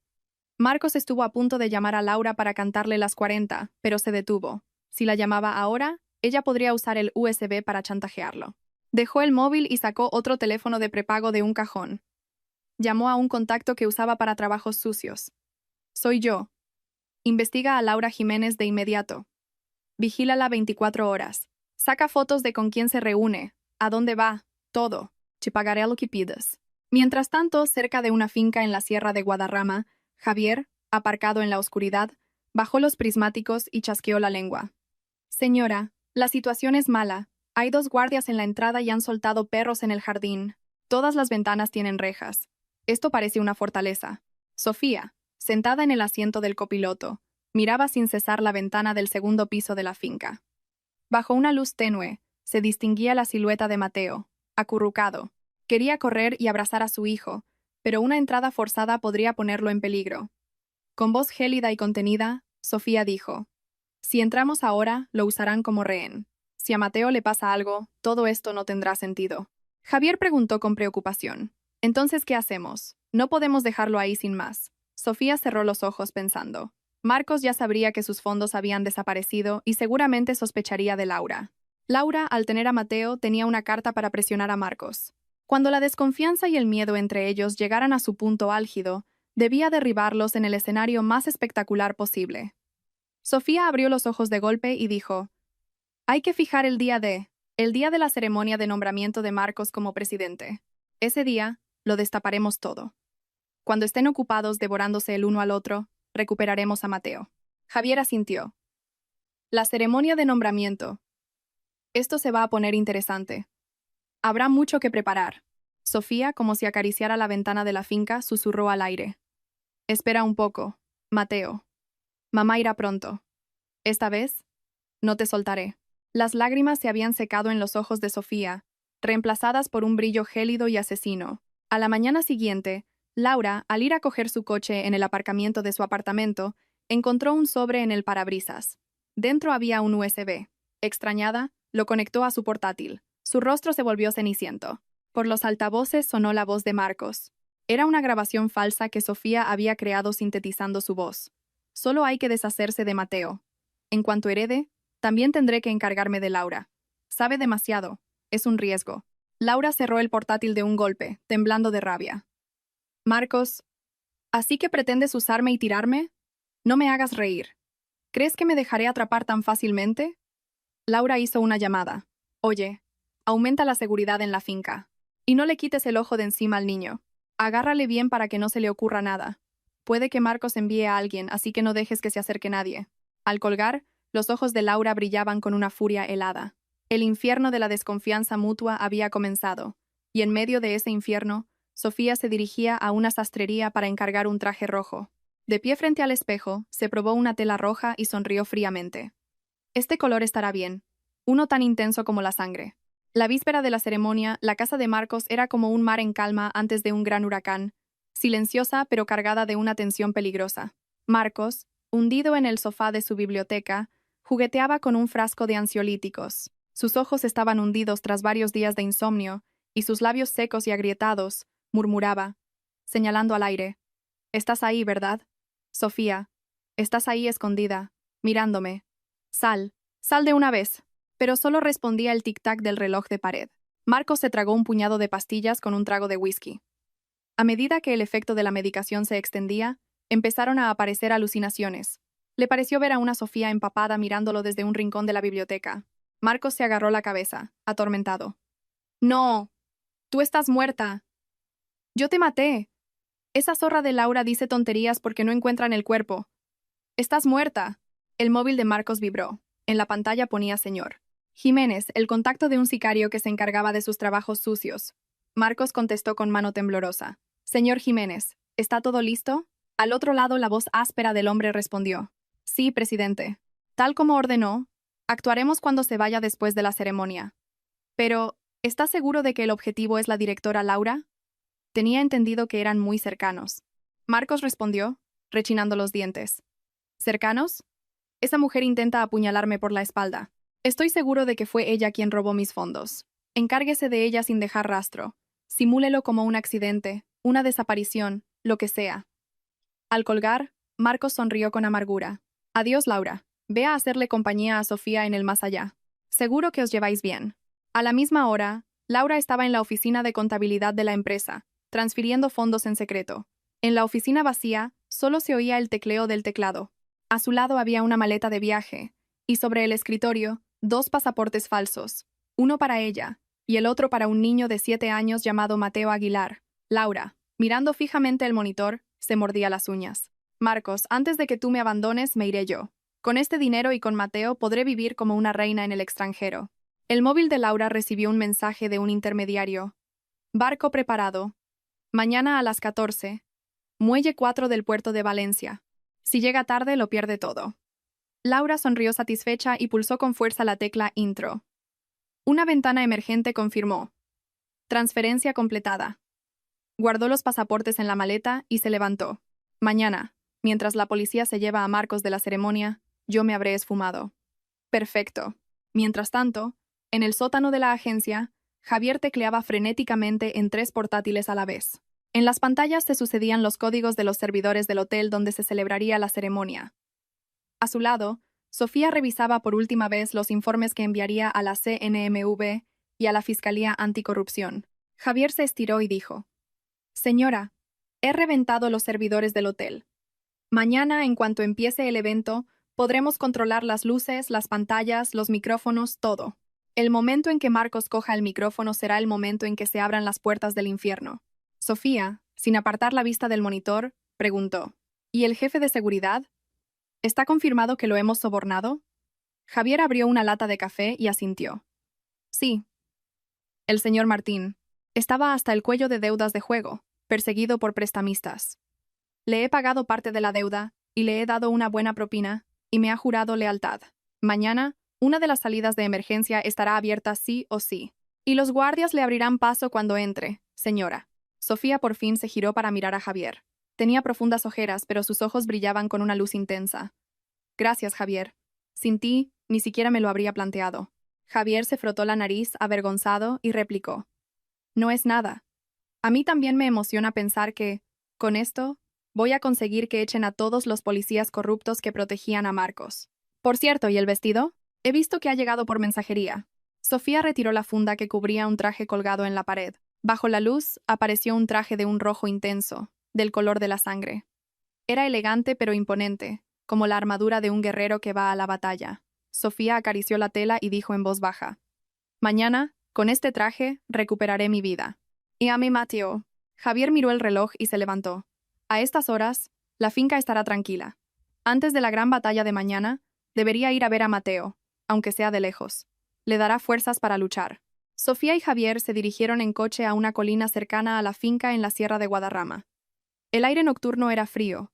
Marcos estuvo a punto de llamar a Laura para cantarle las 40, pero se detuvo. Si la llamaba ahora, ella podría usar el USB para chantajearlo. Dejó el móvil y sacó otro teléfono de prepago de un cajón. Llamó a un contacto que usaba para trabajos sucios. «Soy yo. Investiga a Laura Jiménez de inmediato. Vigílala 24 horas. Saca fotos de con quién se reúne, a dónde va, todo. Te pagaré lo que pidas». Mientras tanto, cerca de una finca en la sierra de Guadarrama, Javier, aparcado en la oscuridad, bajó los prismáticos y chasqueó la lengua. «Señora, la situación es mala. Hay 2 guardias en la entrada y han soltado perros en el jardín. Todas las ventanas tienen rejas. Esto parece una fortaleza». Sofía, sentada en el asiento del copiloto, miraba sin cesar la ventana del segundo piso de la finca. Bajo una luz tenue, se distinguía la silueta de Mateo, acurrucado. Quería correr y abrazar a su hijo, pero una entrada forzada podría ponerlo en peligro. Con voz gélida y contenida, Sofía dijo: «Si entramos ahora, lo usarán como rehén. Si a Mateo le pasa algo, todo esto no tendrá sentido». Javier preguntó con preocupación: «¿Entonces qué hacemos? No podemos dejarlo ahí sin más». Sofía cerró los ojos pensando. Marcos ya sabría que sus fondos habían desaparecido y seguramente sospecharía de Laura. Laura, al tener a Mateo, tenía una carta para presionar a Marcos. Cuando la desconfianza y el miedo entre ellos llegaran a su punto álgido, debía derribarlos en el escenario más espectacular posible. Sofía abrió los ojos de golpe y dijo: «Hay que fijar el día de la ceremonia de nombramiento de Marcos como presidente. Ese día, lo destaparemos todo». Cuando estén ocupados devorándose el uno al otro, recuperaremos a Mateo. Javier asintió. La ceremonia de nombramiento. Esto se va a poner interesante. Habrá mucho que preparar. Sofía, como si acariciara la ventana de la finca, susurró al aire. Espera un poco, Mateo. Mamá irá pronto. Esta vez, no te soltaré. Las lágrimas se habían secado en los ojos de Sofía, reemplazadas por un brillo gélido y asesino. A la mañana siguiente, Laura, al ir a coger su coche en el aparcamiento de su apartamento, encontró un sobre en el parabrisas. Dentro había un USB. Extrañada, lo conectó a su portátil. Su rostro se volvió ceniciento. Por los altavoces sonó la voz de Marcos. Era una grabación falsa que Sofía había creado sintetizando su voz. Solo hay que deshacerse de Mateo. En cuanto herede, también tendré que encargarme de Laura. Sabe demasiado. Es un riesgo. Laura cerró el portátil de un golpe, temblando de rabia. Marcos, ¿así que pretendes usarme y tirarme? No me hagas reír. ¿Crees que me dejaré atrapar tan fácilmente? Laura hizo una llamada. Oye, aumenta la seguridad en la finca. Y no le quites el ojo de encima al niño. Agárrale bien para que no se le ocurra nada. Puede que Marcos envíe a alguien, así que no dejes que se acerque nadie. Al colgar, los ojos de Laura brillaban con una furia helada. El infierno de la desconfianza mutua había comenzado, y en medio de ese infierno, Sofía se dirigía a una sastrería para encargar un traje rojo. De pie frente al espejo, se probó una tela roja y sonrió fríamente. Este color estará bien, uno tan intenso como la sangre. La víspera de la ceremonia, la casa de Marcos era como un mar en calma antes de un gran huracán, silenciosa pero cargada de una tensión peligrosa. Marcos, hundido en el sofá de su biblioteca, jugueteaba con un frasco de ansiolíticos. Sus ojos estaban hundidos tras varios días de insomnio, y sus labios secos y agrietados, murmuraba, señalando al aire. «Estás ahí, ¿verdad? Sofía, estás ahí escondida, mirándome. Sal, sal de una vez». Pero solo respondía el tic-tac del reloj de pared. Marcos se tragó un puñado de pastillas con un trago de whisky. A medida que el efecto de la medicación se extendía, empezaron a aparecer alucinaciones. Le pareció ver a una Sofía empapada mirándolo desde un rincón de la biblioteca. Marcos se agarró la cabeza, atormentado. «No, tú estás muerta. Yo te maté. Esa zorra de Laura dice tonterías porque no encuentran el cuerpo. Estás muerta». El móvil de Marcos vibró. En la pantalla ponía señor Jiménez, el contacto de un sicario que se encargaba de sus trabajos sucios. Marcos contestó con mano temblorosa. «Señor Jiménez, ¿está todo listo?» Al otro lado la voz áspera del hombre respondió. «Sí, presidente. Tal como ordenó, actuaremos cuando se vaya después de la ceremonia. Pero, ¿está seguro de que el objetivo es la directora Laura?» Tenía entendido que eran muy cercanos. Marcos respondió, rechinando los dientes. «¿Cercanos? Esa mujer intenta apuñalarme por la espalda. Estoy seguro de que fue ella quien robó mis fondos. Encárguese de ella sin dejar rastro. Simúlelo como un accidente, una desaparición, lo que sea». Al colgar, Marcos sonrió con amargura. «Adiós, Laura. Ve a hacerle compañía a Sofía en el más allá. Seguro que os lleváis bien». A la misma hora, Laura estaba en la oficina de contabilidad de la empresa, transfiriendo fondos en secreto. En la oficina vacía, solo se oía el tecleo del teclado. A su lado había una maleta de viaje, y sobre el escritorio, 2 pasaportes falsos, uno para ella, y el otro para un niño de 7 años llamado Mateo Aguilar. Laura, mirando fijamente el monitor, se mordía las uñas. «Marcos, antes de que tú me abandones, me iré yo. Con este dinero y con Mateo podré vivir como una reina en el extranjero». El móvil de Laura recibió un mensaje de un intermediario. «Barco preparado. Mañana a las 14. Muelle 4 del puerto de Valencia. Si llega tarde, lo pierde todo». Laura sonrió satisfecha y pulsó con fuerza la tecla Intro. Una ventana emergente confirmó. «Transferencia completada». Guardó los pasaportes en la maleta y se levantó. «Mañana, mientras la policía se lleva a Marcos de la ceremonia, yo me habré esfumado». «Perfecto». Mientras tanto, en el sótano de la agencia, Javier tecleaba frenéticamente en 3 portátiles a la vez. En las pantallas se sucedían los códigos de los servidores del hotel donde se celebraría la ceremonia. A su lado, Sofía revisaba por última vez los informes que enviaría a la CNMV y a la Fiscalía Anticorrupción. Javier se estiró y dijo: «Señora, he reventado los servidores del hotel. Mañana, en cuanto empiece el evento, podremos controlar las luces, las pantallas, los micrófonos, todo. El momento en que Marcos coja el micrófono será el momento en que se abran las puertas del infierno». Sofía, Sin apartar la vista del monitor, preguntó: ¿Y el jefe de seguridad? ¿Está confirmado que lo hemos sobornado? Javier abrió una lata de café y asintió. Sí. El señor Martín estaba hasta el cuello de deudas de juego, perseguido por prestamistas. Le he pagado parte de la deuda y le he dado una buena propina y me ha jurado lealtad. Mañana, una de las salidas de emergencia estará abierta sí o sí. Y los guardias le abrirán paso cuando entre, señora. Sofía por fin se giró para mirar a Javier. Tenía profundas ojeras, pero sus ojos brillaban con una luz intensa. Gracias, Javier. Sin ti, ni siquiera me lo habría planteado. Javier se frotó la nariz, avergonzado, y replicó: No es nada. A mí también me emociona pensar que, con esto, voy a conseguir que echen a todos los policías corruptos que protegían a Marcos. Por cierto, ¿y el vestido? He visto que ha llegado por mensajería. Sofía retiró la funda que cubría un traje colgado en la pared. Bajo la luz, apareció un traje de un rojo intenso, del color de la sangre. Era elegante pero imponente, como la armadura de un guerrero que va a la batalla. Sofía acarició la tela y dijo en voz baja: Mañana, con este traje, recuperaré mi vida. Y a mí, Mateo. Javier miró el reloj y se levantó. A estas horas, la finca estará tranquila. Antes de la gran batalla de mañana, debería ir a ver a Mateo, aunque sea de lejos. Le dará fuerzas para luchar. Sofía y Javier se dirigieron en coche a una colina cercana a la finca en la Sierra de Guadarrama. El aire nocturno era frío,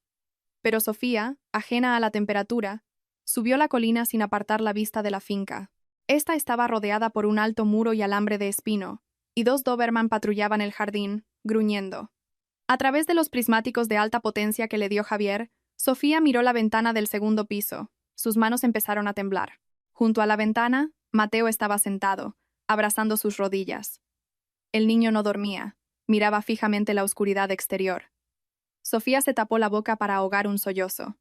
pero Sofía, ajena a la temperatura, subió la colina sin apartar la vista de la finca. Esta estaba rodeada por un alto muro y alambre de espino, y dos Doberman patrullaban el jardín, gruñendo. A través de los prismáticos de alta potencia que le dio Javier, Sofía miró la ventana del segundo piso. Sus manos empezaron a temblar. Junto a la ventana, Mateo estaba sentado, abrazando sus rodillas. El niño no dormía, miraba fijamente la oscuridad exterior. Sofía se tapó la boca para ahogar un sollozo.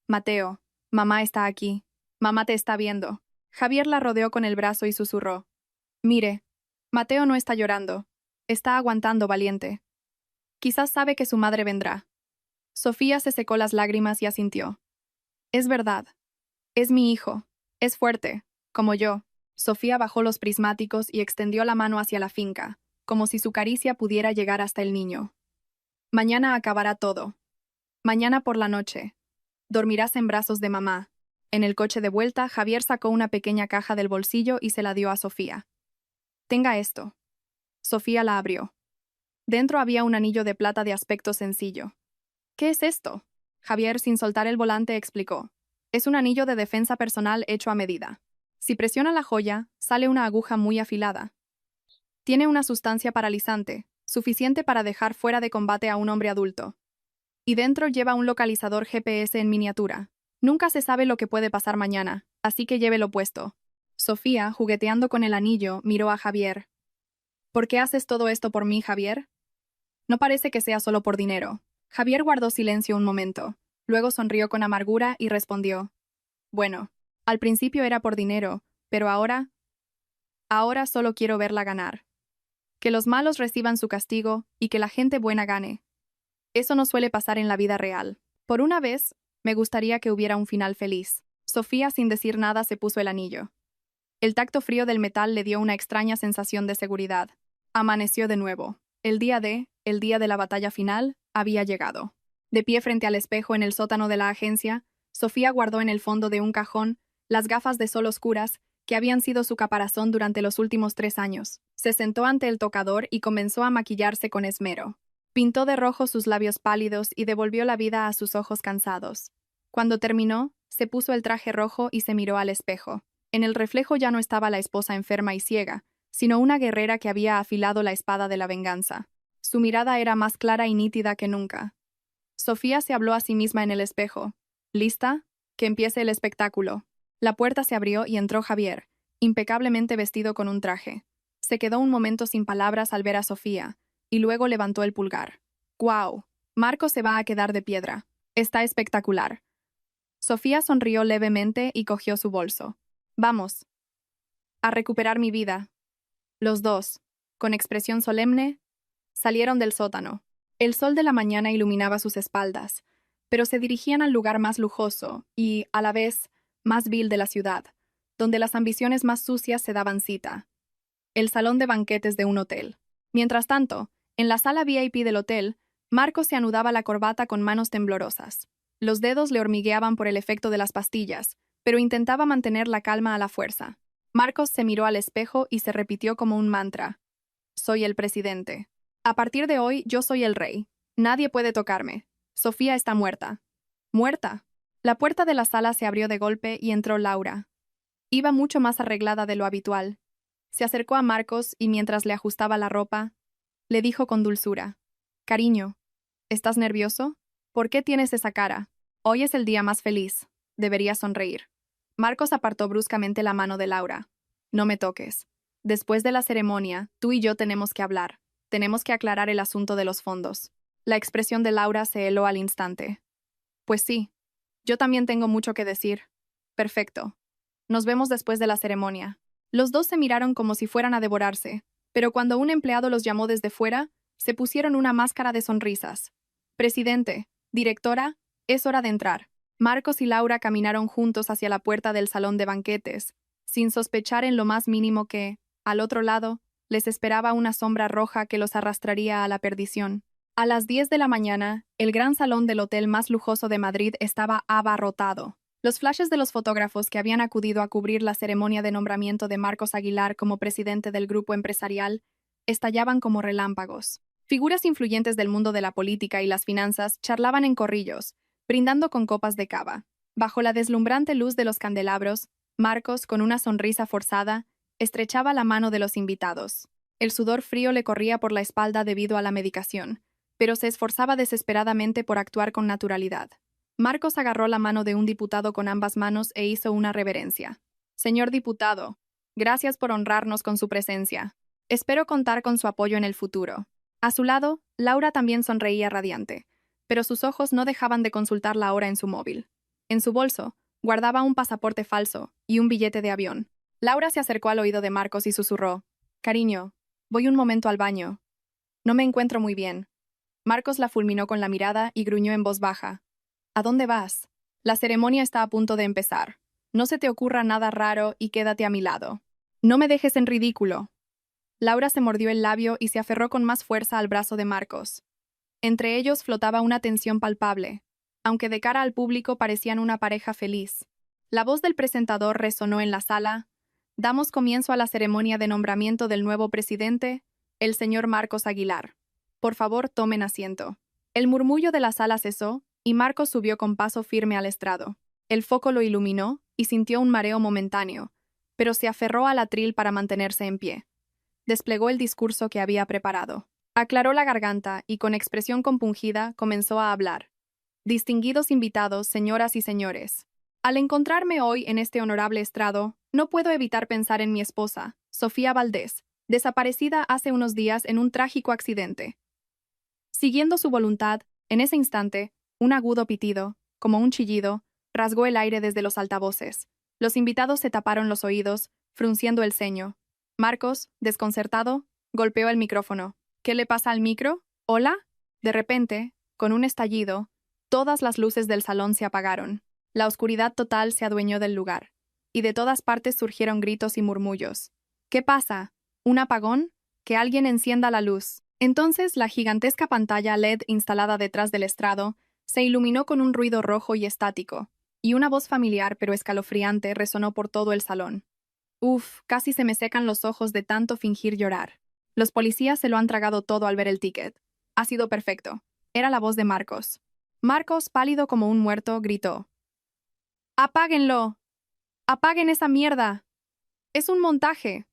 Mateo, mamá está aquí. Mamá te está viendo. Javier la rodeó con el brazo y susurró: Mire, Mateo no está llorando. Está aguantando, valiente. Quizás sabe que su madre vendrá. Sofía se secó las lágrimas y asintió. Es verdad. Es mi hijo. Es fuerte, como yo. Sofía bajó los prismáticos y extendió la mano hacia la finca, como si su caricia pudiera llegar hasta el niño. Mañana acabará todo. Mañana por la noche. Dormirás en brazos de mamá. En el coche de vuelta, Javier sacó una pequeña caja del bolsillo y se la dio a Sofía. Tenga esto. Sofía la abrió. Dentro había un anillo de plata de aspecto sencillo. ¿Qué es esto? Javier, sin soltar el volante, explicó. Es un anillo de defensa personal hecho a medida. Si presiona la joya, sale una aguja muy afilada. Tiene una sustancia paralizante, suficiente para dejar fuera de combate a un hombre adulto. Y dentro lleva un localizador GPS en miniatura. Nunca se sabe lo que puede pasar mañana, así que llévelo puesto. Sofía, jugueteando con el anillo, miró a Javier. ¿Por qué haces todo esto por mí, Javier? No parece que sea solo por dinero. Javier guardó silencio un momento. Luego sonrió con amargura y respondió: Bueno, al principio era por dinero, pero ahora solo quiero verla ganar. Que los malos reciban su castigo y que la gente buena gane. Eso no suele pasar en la vida real. Por una vez, me gustaría que hubiera un final feliz. Sofía, sin decir nada, se puso el anillo. El tacto frío del metal le dio una extraña sensación de seguridad. Amaneció de nuevo. El día de la batalla final, había llegado. De pie frente al espejo en el sótano de la agencia, Sofía guardó en el fondo de un cajón las gafas de sol oscuras que habían sido su caparazón durante los últimos 3 años. Se sentó ante el tocador y comenzó a maquillarse con esmero. Pintó de rojo sus labios pálidos y devolvió la vida a sus ojos cansados. Cuando terminó, se puso el traje rojo y se miró al espejo. En el reflejo ya no estaba la esposa enferma y ciega, sino una guerrera que había afilado la espada de la venganza. Su mirada era más clara y nítida que nunca. Sofía se habló a sí misma en el espejo. ¿Lista? Que empiece el espectáculo. La puerta se abrió y entró Javier, impecablemente vestido con un traje. Se quedó un momento sin palabras al ver a Sofía, y luego levantó el pulgar. ¡Guau! Marco se va a quedar de piedra. Está espectacular. Sofía sonrió levemente y cogió su bolso. Vamos. A recuperar mi vida. Los dos, con expresión solemne, salieron del sótano. El sol de la mañana iluminaba sus espaldas, pero se dirigían al lugar más lujoso y, a la vez, más vil de la ciudad, donde las ambiciones más sucias se daban cita. El salón de banquetes de un hotel. Mientras tanto, en la sala VIP del hotel, Marcos se anudaba la corbata con manos temblorosas. Los dedos le hormigueaban por el efecto de las pastillas, pero intentaba mantener la calma a la fuerza. Marcos se miró al espejo y se repitió como un mantra. Soy el presidente. A partir de hoy, yo soy el rey. Nadie puede tocarme. Sofía está muerta. ¿Muerta? La puerta de la sala se abrió de golpe y entró Laura. Iba mucho más arreglada de lo habitual. Se acercó a Marcos y mientras le ajustaba la ropa, le dijo con dulzura: Cariño, ¿estás nervioso? ¿Por qué tienes esa cara? Hoy es el día más feliz. Deberías sonreír. Marcos apartó bruscamente la mano de Laura. No me toques. Después de la ceremonia, tú y yo tenemos que hablar. Tenemos que aclarar el asunto de los fondos. La expresión de Laura se heló al instante. Pues sí, yo también tengo mucho que decir. Perfecto. Nos vemos después de la ceremonia. Los dos se miraron como si fueran a devorarse, pero cuando un empleado los llamó desde fuera, se pusieron una máscara de sonrisas. Presidente, directora, es hora de entrar. Marcos y Laura caminaron juntos hacia la puerta del salón de banquetes, sin sospechar en lo más mínimo que, al otro lado, les esperaba una sombra roja que los arrastraría a la perdición. A las 10 de la mañana, el gran salón del hotel más lujoso de Madrid estaba abarrotado. Los flashes de los fotógrafos que habían acudido a cubrir la ceremonia de nombramiento de Marcos Aguilar como presidente del grupo empresarial estallaban como relámpagos. Figuras influyentes del mundo de la política y las finanzas charlaban en corrillos, brindando con copas de cava. Bajo la deslumbrante luz de los candelabros, Marcos, con una sonrisa forzada, estrechaba la mano de los invitados. El sudor frío le corría por la espalda debido a la medicación, pero se esforzaba desesperadamente por actuar con naturalidad. Marcos agarró la mano de un diputado con ambas manos e hizo una reverencia. Señor diputado, gracias por honrarnos con su presencia. Espero contar con su apoyo en el futuro. A su lado, Laura también sonreía radiante, pero sus ojos no dejaban de consultar la hora en su móvil. En su bolso, guardaba un pasaporte falso y un billete de avión. Laura se acercó al oído de Marcos y susurró: Cariño, voy un momento al baño. No me encuentro muy bien. Marcos la fulminó con la mirada y gruñó en voz baja: ¿A dónde vas? La ceremonia está a punto de empezar. No se te ocurra nada raro y quédate a mi lado. No me dejes en ridículo. Laura se mordió el labio y se aferró con más fuerza al brazo de Marcos. Entre ellos flotaba una tensión palpable, aunque de cara al público parecían una pareja feliz. La voz del presentador resonó en la sala. Damos comienzo a la ceremonia de nombramiento del nuevo presidente, el señor Marcos Aguilar. Por favor, tomen asiento. El murmullo de la sala cesó y Marcos subió con paso firme al estrado. El foco lo iluminó y sintió un mareo momentáneo, pero se aferró al atril para mantenerse en pie. Desplegó el discurso que había preparado. Aclaró la garganta y con expresión compungida comenzó a hablar. Distinguidos invitados, señoras y señores. Al encontrarme hoy en este honorable estrado, no puedo evitar pensar en mi esposa, Sofía Valdés, desaparecida hace unos días en un trágico accidente. Siguiendo su voluntad, en ese instante, un agudo pitido, como un chillido, rasgó el aire desde los altavoces. Los invitados se taparon los oídos, frunciendo el ceño. Marcos, desconcertado, golpeó el micrófono. ¿Qué le pasa al micro? ¿Hola? De repente, con un estallido, todas las luces del salón se apagaron. La oscuridad total se adueñó del lugar, y de todas partes surgieron gritos y murmullos. ¿Qué pasa? ¿Un apagón? Que alguien encienda la luz. Entonces la gigantesca pantalla LED instalada detrás del estrado se iluminó con un ruido rojo y estático, y una voz familiar pero escalofriante resonó por todo el salón. Uf, casi se me secan los ojos de tanto fingir llorar. Los policías se lo han tragado todo al ver el ticket. Ha sido perfecto. Era la voz de Marcos. Marcos, pálido como un muerto, gritó: ¡Apáguenlo! ¡Apaguen esa mierda! ¡Es un montaje!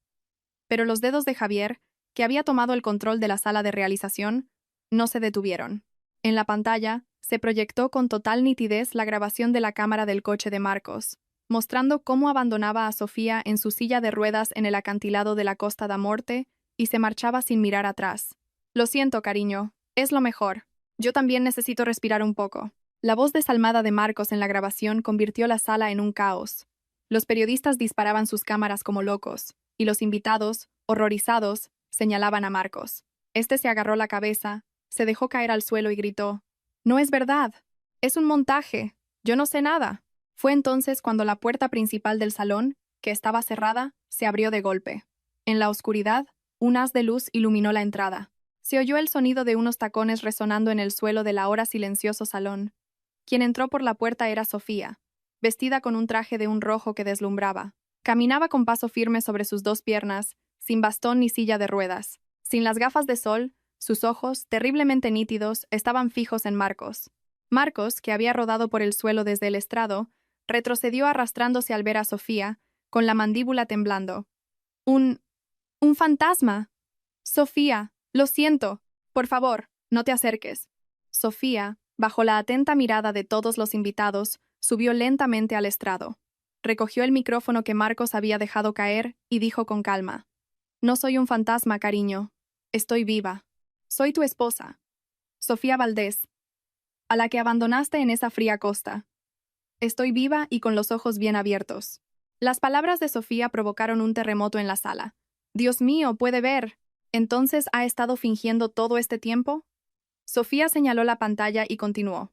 Pero los dedos de Javier, que había tomado el control de la sala de realización, no se detuvieron. En la pantalla, se proyectó con total nitidez la grabación de la cámara del coche de Marcos, mostrando cómo abandonaba a Sofía en su silla de ruedas en el acantilado de la Costa da Morte y se marchaba sin mirar atrás. Lo siento, cariño, es lo mejor. Yo también necesito respirar un poco. La voz desalmada de Marcos en la grabación convirtió la sala en un caos. Los periodistas disparaban sus cámaras como locos, y los invitados, horrorizados, señalaban a Marcos. Este se agarró la cabeza, se dejó caer al suelo y gritó: «No es verdad. Es un montaje. Yo no sé nada». Fue entonces cuando la puerta principal del salón, que estaba cerrada, se abrió de golpe. En la oscuridad, un haz de luz iluminó la entrada. Se oyó el sonido de unos tacones resonando en el suelo del ahora silencioso salón. Quien entró por la puerta era Sofía, vestida con un traje de un rojo que deslumbraba. Caminaba con paso firme sobre sus dos piernas, sin bastón ni silla de ruedas. Sin las gafas de sol, sus ojos, terriblemente nítidos, estaban fijos en Marcos. Marcos, que había rodado por el suelo desde el estrado, retrocedió arrastrándose al ver a Sofía, con la mandíbula temblando. ¡Un fantasma! Sofía, lo siento. Por favor, no te acerques. Sofía, bajo la atenta mirada de todos los invitados, subió lentamente al estrado. Recogió el micrófono que Marcos había dejado caer y dijo con calma: No soy un fantasma, cariño. Estoy viva. Soy tu esposa, Sofía Valdés, a la que abandonaste en esa fría costa. Estoy viva y con los ojos bien abiertos. Las palabras de Sofía provocaron un terremoto en la sala. Dios mío, puede ver. ¿Entonces ha estado fingiendo todo este tiempo? Sofía señaló la pantalla y continuó.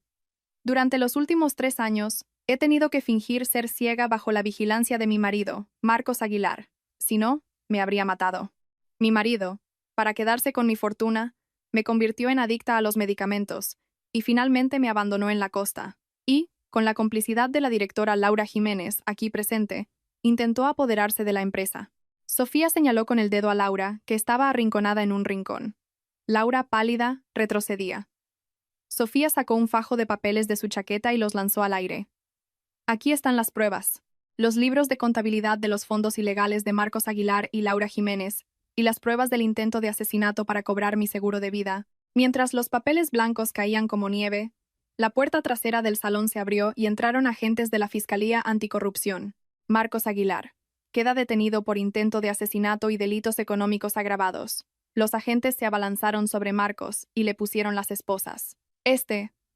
Durante los últimos 3 años, he tenido que fingir ser ciega bajo la vigilancia de mi marido, Marcos Aguilar. Si no, me habría matado. Mi marido, para quedarse con mi fortuna, me convirtió en adicta a los medicamentos y finalmente me abandonó en la costa. Y, con la complicidad de la directora Laura Jiménez, aquí presente, intentó apoderarse de la empresa. Sofía señaló con el dedo a Laura, que estaba arrinconada en un rincón. Laura, pálida, retrocedía. Sofía sacó un fajo de papeles de su chaqueta y los lanzó al aire. Aquí están las pruebas. Los libros de contabilidad de los fondos ilegales de Marcos Aguilar y Laura Jiménez, y las pruebas del intento de asesinato para cobrar mi seguro de vida. Mientras los papeles blancos caían como nieve, la puerta trasera del salón se abrió y entraron agentes de la Fiscalía Anticorrupción. Marcos Aguilar queda detenido por intento de asesinato y delitos económicos agravados. Los agentes se abalanzaron sobre Marcos y le pusieron las esposas.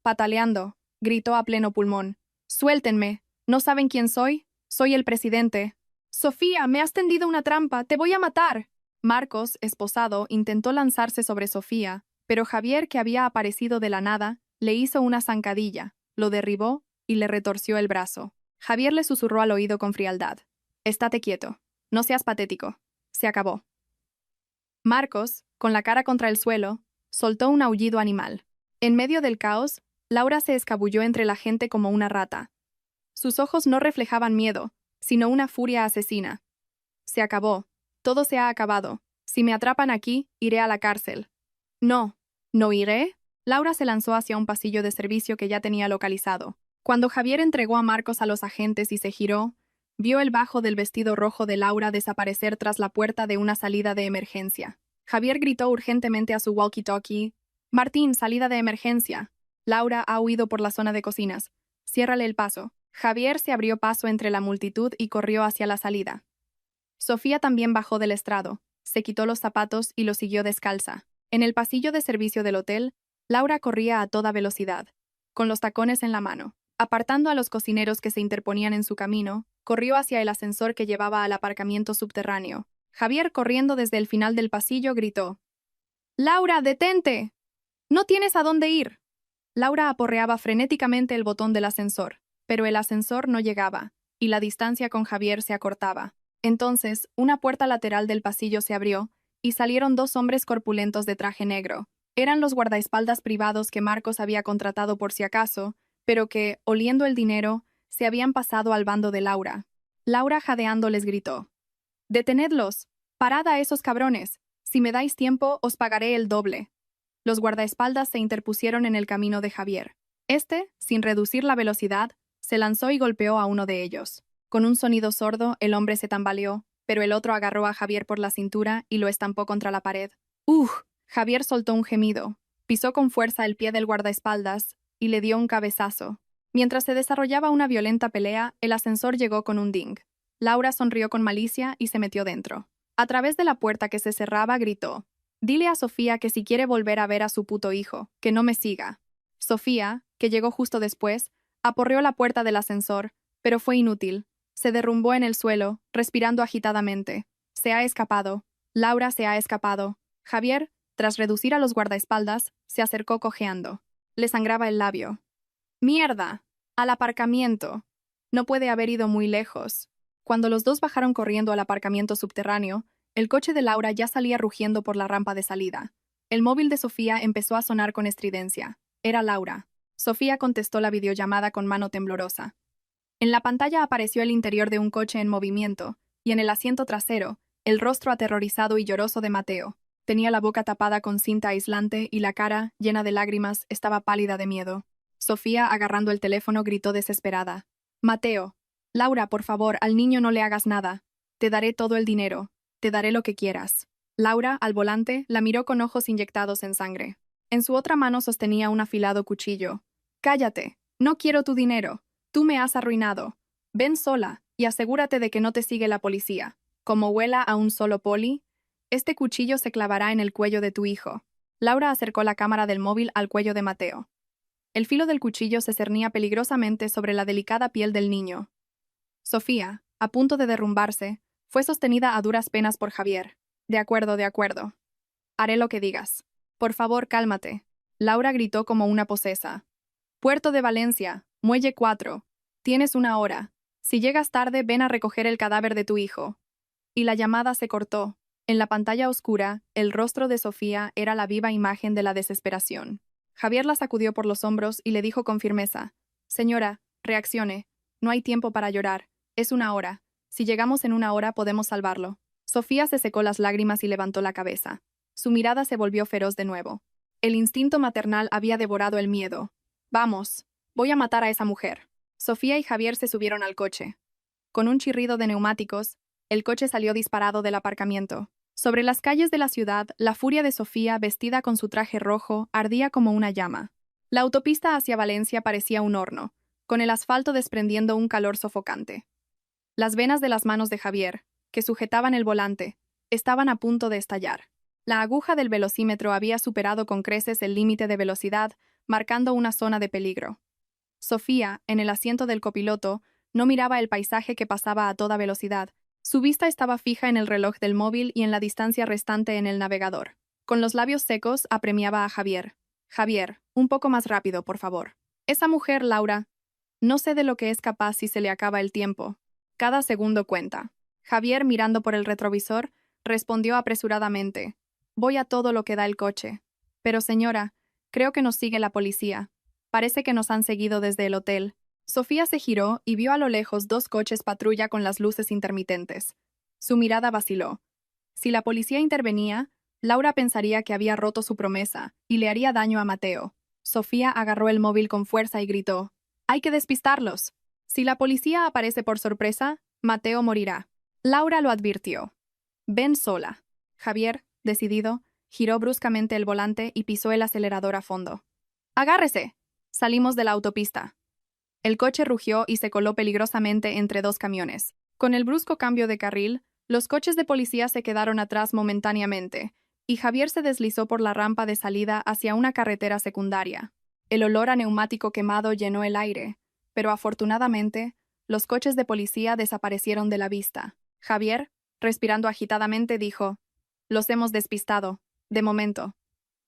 Pataleando, gritó a pleno pulmón: «¡Suéltenme! ¿No saben quién soy? Soy el presidente». «Sofía, me has tendido una trampa, te voy a matar». Marcos, esposado, intentó lanzarse sobre Sofía, pero Javier, que había aparecido de la nada, le hizo una zancadilla, lo derribó y le retorció el brazo. Javier le susurró al oído con frialdad: «Estate quieto, no seas patético. Se acabó». Marcos, con la cara contra el suelo, soltó un aullido animal. En medio del caos, Laura se escabulló entre la gente como una rata. Sus ojos no reflejaban miedo, sino una furia asesina. «Se acabó. Todo se ha acabado. Si me atrapan aquí, iré a la cárcel». «No. ¿No iré?» Laura se lanzó hacia un pasillo de servicio que ya tenía localizado. Cuando Javier entregó a Marcos a los agentes y se giró, vio el bajo del vestido rojo de Laura desaparecer tras la puerta de una salida de emergencia. Javier gritó urgentemente a su walkie-talkie: «Martín, salida de emergencia. Laura ha huido por la zona de cocinas. Ciérrale el paso». Javier se abrió paso entre la multitud y corrió hacia la salida. Sofía también bajó del estrado, se quitó los zapatos y lo siguió descalza. En el pasillo de servicio del hotel, Laura corría a toda velocidad, con los tacones en la mano. Apartando a los cocineros que se interponían en su camino, corrió hacia el ascensor que llevaba al aparcamiento subterráneo. Javier, corriendo desde el final del pasillo, gritó: «¡Laura, detente! ¡No tienes a dónde ir!». Laura aporreaba frenéticamente el botón del ascensor, pero el ascensor no llegaba, y la distancia con Javier se acortaba. Entonces, una puerta lateral del pasillo se abrió, y salieron 2 hombres corpulentos de traje negro. Eran los guardaespaldas privados que Marcos había contratado por si acaso, pero que, oliendo el dinero, se habían pasado al bando de Laura. Laura, jadeando, les gritó: «¡Detenedlos! ¡Parad a esos cabrones! Si me dais tiempo, os pagaré el doble». Los guardaespaldas se interpusieron en el camino de Javier. Sin reducir la velocidad, se lanzó y golpeó a uno de ellos. Con un sonido sordo, el hombre se tambaleó, pero el otro agarró a Javier por la cintura y lo estampó contra la pared. ¡Uf! Javier soltó un gemido, pisó con fuerza el pie del guardaespaldas y le dio un cabezazo. Mientras se desarrollaba una violenta pelea, el ascensor llegó con un ding. Laura sonrió con malicia y se metió dentro. A través de la puerta que se cerraba, gritó: «Dile a Sofía que si quiere volver a ver a su puto hijo, que no me siga». Sofía, que llegó justo después, aporreó la puerta del ascensor, pero fue inútil. Se derrumbó en el suelo, respirando agitadamente. «Se ha escapado. Laura se ha escapado». Javier, tras reducir a los guardaespaldas, se acercó cojeando. Le sangraba el labio. «¡Mierda! ¡Al aparcamiento! No puede haber ido muy lejos». Cuando los dos bajaron corriendo al aparcamiento subterráneo, el coche de Laura ya salía rugiendo por la rampa de salida. El móvil de Sofía empezó a sonar con estridencia. Era Laura. Sofía contestó la videollamada con mano temblorosa. En la pantalla apareció el interior de un coche en movimiento, y en el asiento trasero, el rostro aterrorizado y lloroso de Mateo. Tenía la boca tapada con cinta aislante y la cara, llena de lágrimas, estaba pálida de miedo. Sofía, agarrando el teléfono, gritó desesperada. Mateo. Laura, por favor, al niño no le hagas nada. Te daré todo el dinero. Te daré lo que quieras. Laura, al volante, la miró con ojos inyectados en sangre. En su otra mano sostenía un afilado cuchillo. Cállate. No quiero tu dinero. Tú me has arruinado. Ven sola, y asegúrate de que no te sigue la policía. Como huela a un solo poli, este cuchillo se clavará en el cuello de tu hijo. Laura acercó la cámara del móvil al cuello de Mateo. El filo del cuchillo se cernía peligrosamente sobre la delicada piel del niño. Sofía, a punto de derrumbarse, fue sostenida a duras penas por Javier. De acuerdo, de acuerdo. Haré lo que digas. Por favor, cálmate. Laura gritó como una posesa. Puerto de Valencia, Muelle 4. Tienes 1 hora. Si llegas tarde, ven a recoger el cadáver de tu hijo. Y la llamada se cortó. En la pantalla oscura, el rostro de Sofía era la viva imagen de la desesperación. Javier la sacudió por los hombros y le dijo con firmeza: Señora, reaccione. No hay tiempo para llorar. Es 1 hora. Si llegamos en 1 hora podemos salvarlo. Sofía se secó las lágrimas y levantó la cabeza. Su mirada se volvió feroz de nuevo. El instinto maternal había devorado el miedo. Vamos, voy a matar a esa mujer. Sofía y Javier se subieron al coche. Con un chirrido de neumáticos, el coche salió disparado del aparcamiento. Sobre las calles de la ciudad, la furia de Sofía, vestida con su traje rojo, ardía como una llama. La autopista hacia Valencia parecía un horno, con el asfalto desprendiendo un calor sofocante. Las venas de las manos de Javier, que sujetaban el volante, estaban a punto de estallar. La aguja del velocímetro había superado con creces el límite de velocidad, marcando una zona de peligro. Sofía, en el asiento del copiloto, no miraba el paisaje que pasaba a toda velocidad. Su vista estaba fija en el reloj del móvil y en la distancia restante en el navegador. Con los labios secos, apremiaba a Javier. Javier, un poco más rápido, por favor. Esa mujer, Laura. No sé de lo que es capaz si se le acaba el tiempo. Cada segundo cuenta. Javier, mirando por el retrovisor, respondió apresuradamente. Voy a todo lo que da el coche. Pero señora, creo que nos sigue la policía. Parece que nos han seguido desde el hotel. Sofía se giró y vio a lo lejos 2 coches patrulla con las luces intermitentes. Su mirada vaciló. Si la policía intervenía, Laura pensaría que había roto su promesa y le haría daño a Mateo. Sofía agarró el móvil con fuerza y gritó: «¡Hay que despistarlos! Si la policía aparece por sorpresa, Mateo morirá». Laura lo advirtió. «Ven sola». Javier, decidido, giró bruscamente el volante y pisó el acelerador a fondo. «¡Agárrese!». Salimos de la autopista. El coche rugió y se coló peligrosamente entre 2 camiones. Con el brusco cambio de carril, los coches de policía se quedaron atrás momentáneamente, y Javier se deslizó por la rampa de salida hacia una carretera secundaria. El olor a neumático quemado llenó el aire, pero afortunadamente, los coches de policía desaparecieron de la vista. Javier, respirando agitadamente, dijo: «Los hemos despistado, de momento.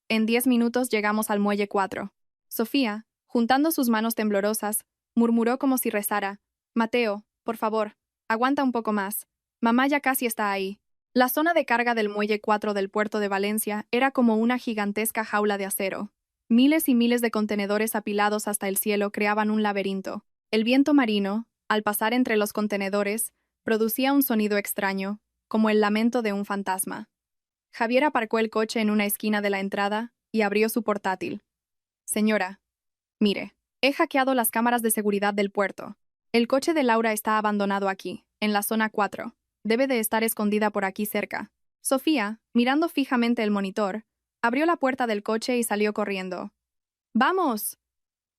En 10 minutos llegamos al Muelle 4. Sofía, juntando sus manos temblorosas, murmuró como si rezara: «Mateo, por favor, aguanta un poco más. Mamá ya casi está ahí». La zona de carga del Muelle 4 del puerto de Valencia era como una gigantesca jaula de acero. Miles y miles de contenedores apilados hasta el cielo creaban un laberinto. El viento marino, al pasar entre los contenedores, producía un sonido extraño, como el lamento de un fantasma. Javier aparcó el coche en una esquina de la entrada y abrió su portátil. «Señora, mire, he hackeado las cámaras de seguridad del puerto. El coche de Laura está abandonado aquí, en la zona 4. Debe de estar escondida por aquí cerca». Sofía, mirando fijamente el monitor, abrió la puerta del coche y salió corriendo. «¡Vamos!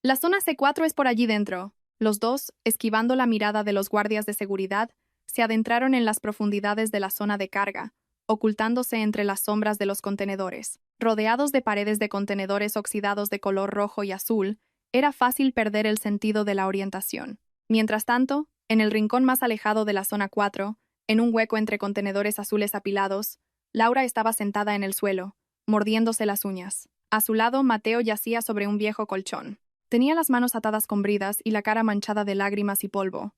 La zona C4 es por allí dentro». Los dos, esquivando la mirada de los guardias de seguridad, se adentraron en las profundidades de la zona de carga, ocultándose entre las sombras de los contenedores. Rodeados de paredes de contenedores oxidados de color rojo y azul, era fácil perder el sentido de la orientación. Mientras tanto, en el rincón más alejado de la zona 4, en un hueco entre contenedores azules apilados, Laura estaba sentada en el suelo, mordiéndose las uñas. A su lado, Mateo yacía sobre un viejo colchón. Tenía las manos atadas con bridas y la cara manchada de lágrimas y polvo.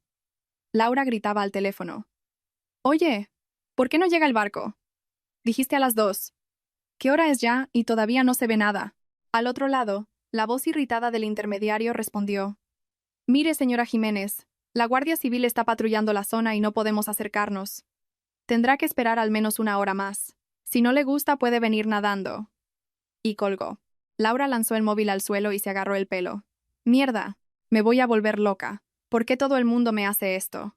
Laura gritaba al teléfono: «Oye, ¿por qué no llega el barco? Dijiste a las 2». ¿Qué hora es ya? Y todavía no se ve nada. Al otro lado, la voz irritada del intermediario respondió. Mire, señora Jiménez, la Guardia Civil está patrullando la zona y no podemos acercarnos. Tendrá que esperar al menos una hora más. Si no le gusta, puede venir nadando. Y colgó. Laura lanzó el móvil al suelo y se agarró el pelo. Mierda, me voy a volver loca. ¿Por qué todo el mundo me hace esto?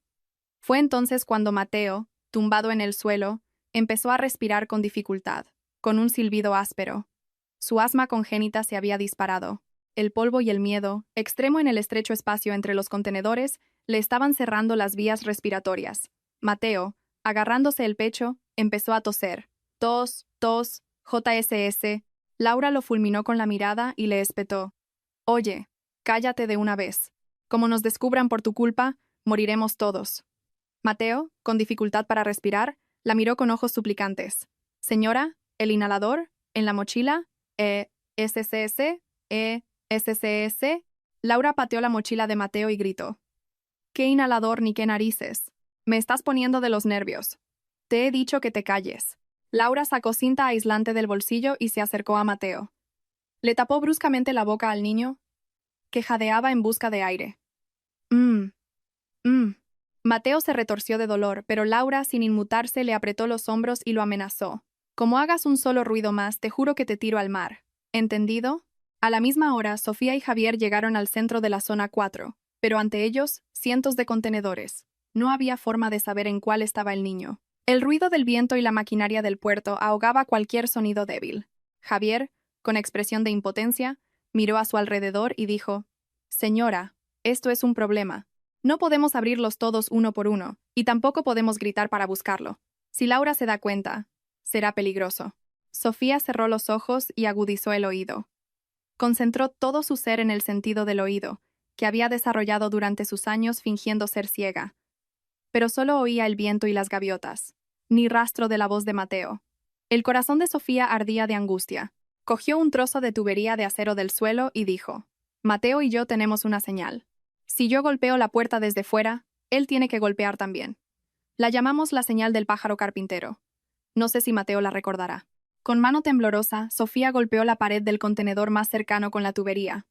Fue entonces cuando Mateo, tumbado en el suelo, empezó a respirar con dificultad, con un silbido áspero. Su asma congénita se había disparado. El polvo y el miedo, extremo en el estrecho espacio entre los contenedores, le estaban cerrando las vías respiratorias. Mateo, agarrándose el pecho, empezó a toser. Tos, tos, JSS. Laura lo fulminó con la mirada y le espetó. Oye, cállate de una vez. Como nos descubran por tu culpa, moriremos todos. Mateo, con dificultad para respirar, la miró con ojos suplicantes. Señora, ¿el inhalador? ¿En la mochila? SCS? SCS? Laura pateó la mochila de Mateo y gritó. ¿Qué inhalador ni qué narices? Me estás poniendo de los nervios. Te he dicho que te calles. Laura sacó cinta aislante del bolsillo y se acercó a Mateo. Le tapó bruscamente la boca al niño, que jadeaba en busca de aire. Mateo se retorció de dolor, pero Laura, sin inmutarse, le apretó los hombros y lo amenazó. Como hagas un solo ruido más, te juro que te tiro al mar. ¿Entendido? A la misma hora, Sofía y Javier llegaron al centro de la zona 4, pero ante ellos, cientos de contenedores. No había forma de saber en cuál estaba el niño. El ruido del viento y la maquinaria del puerto ahogaba cualquier sonido débil. Javier, con expresión de impotencia, miró a su alrededor y dijo, Señora, esto es un problema. No podemos abrirlos todos uno por uno, y tampoco podemos gritar para buscarlo. Si Laura se da cuenta, será peligroso. Sofía cerró los ojos y agudizó el oído. Concentró todo su ser en el sentido del oído, que había desarrollado durante sus años fingiendo ser ciega. Pero solo oía el viento y las gaviotas, ni rastro de la voz de Mateo. El corazón de Sofía ardía de angustia. Cogió un trozo de tubería de acero del suelo y dijo, Mateo y yo tenemos una señal. Si yo golpeo la puerta desde fuera, él tiene que golpear también. La llamamos la señal del pájaro carpintero. No sé si Mateo la recordará. Con mano temblorosa, Sofía golpeó la pared del contenedor más cercano con la tubería.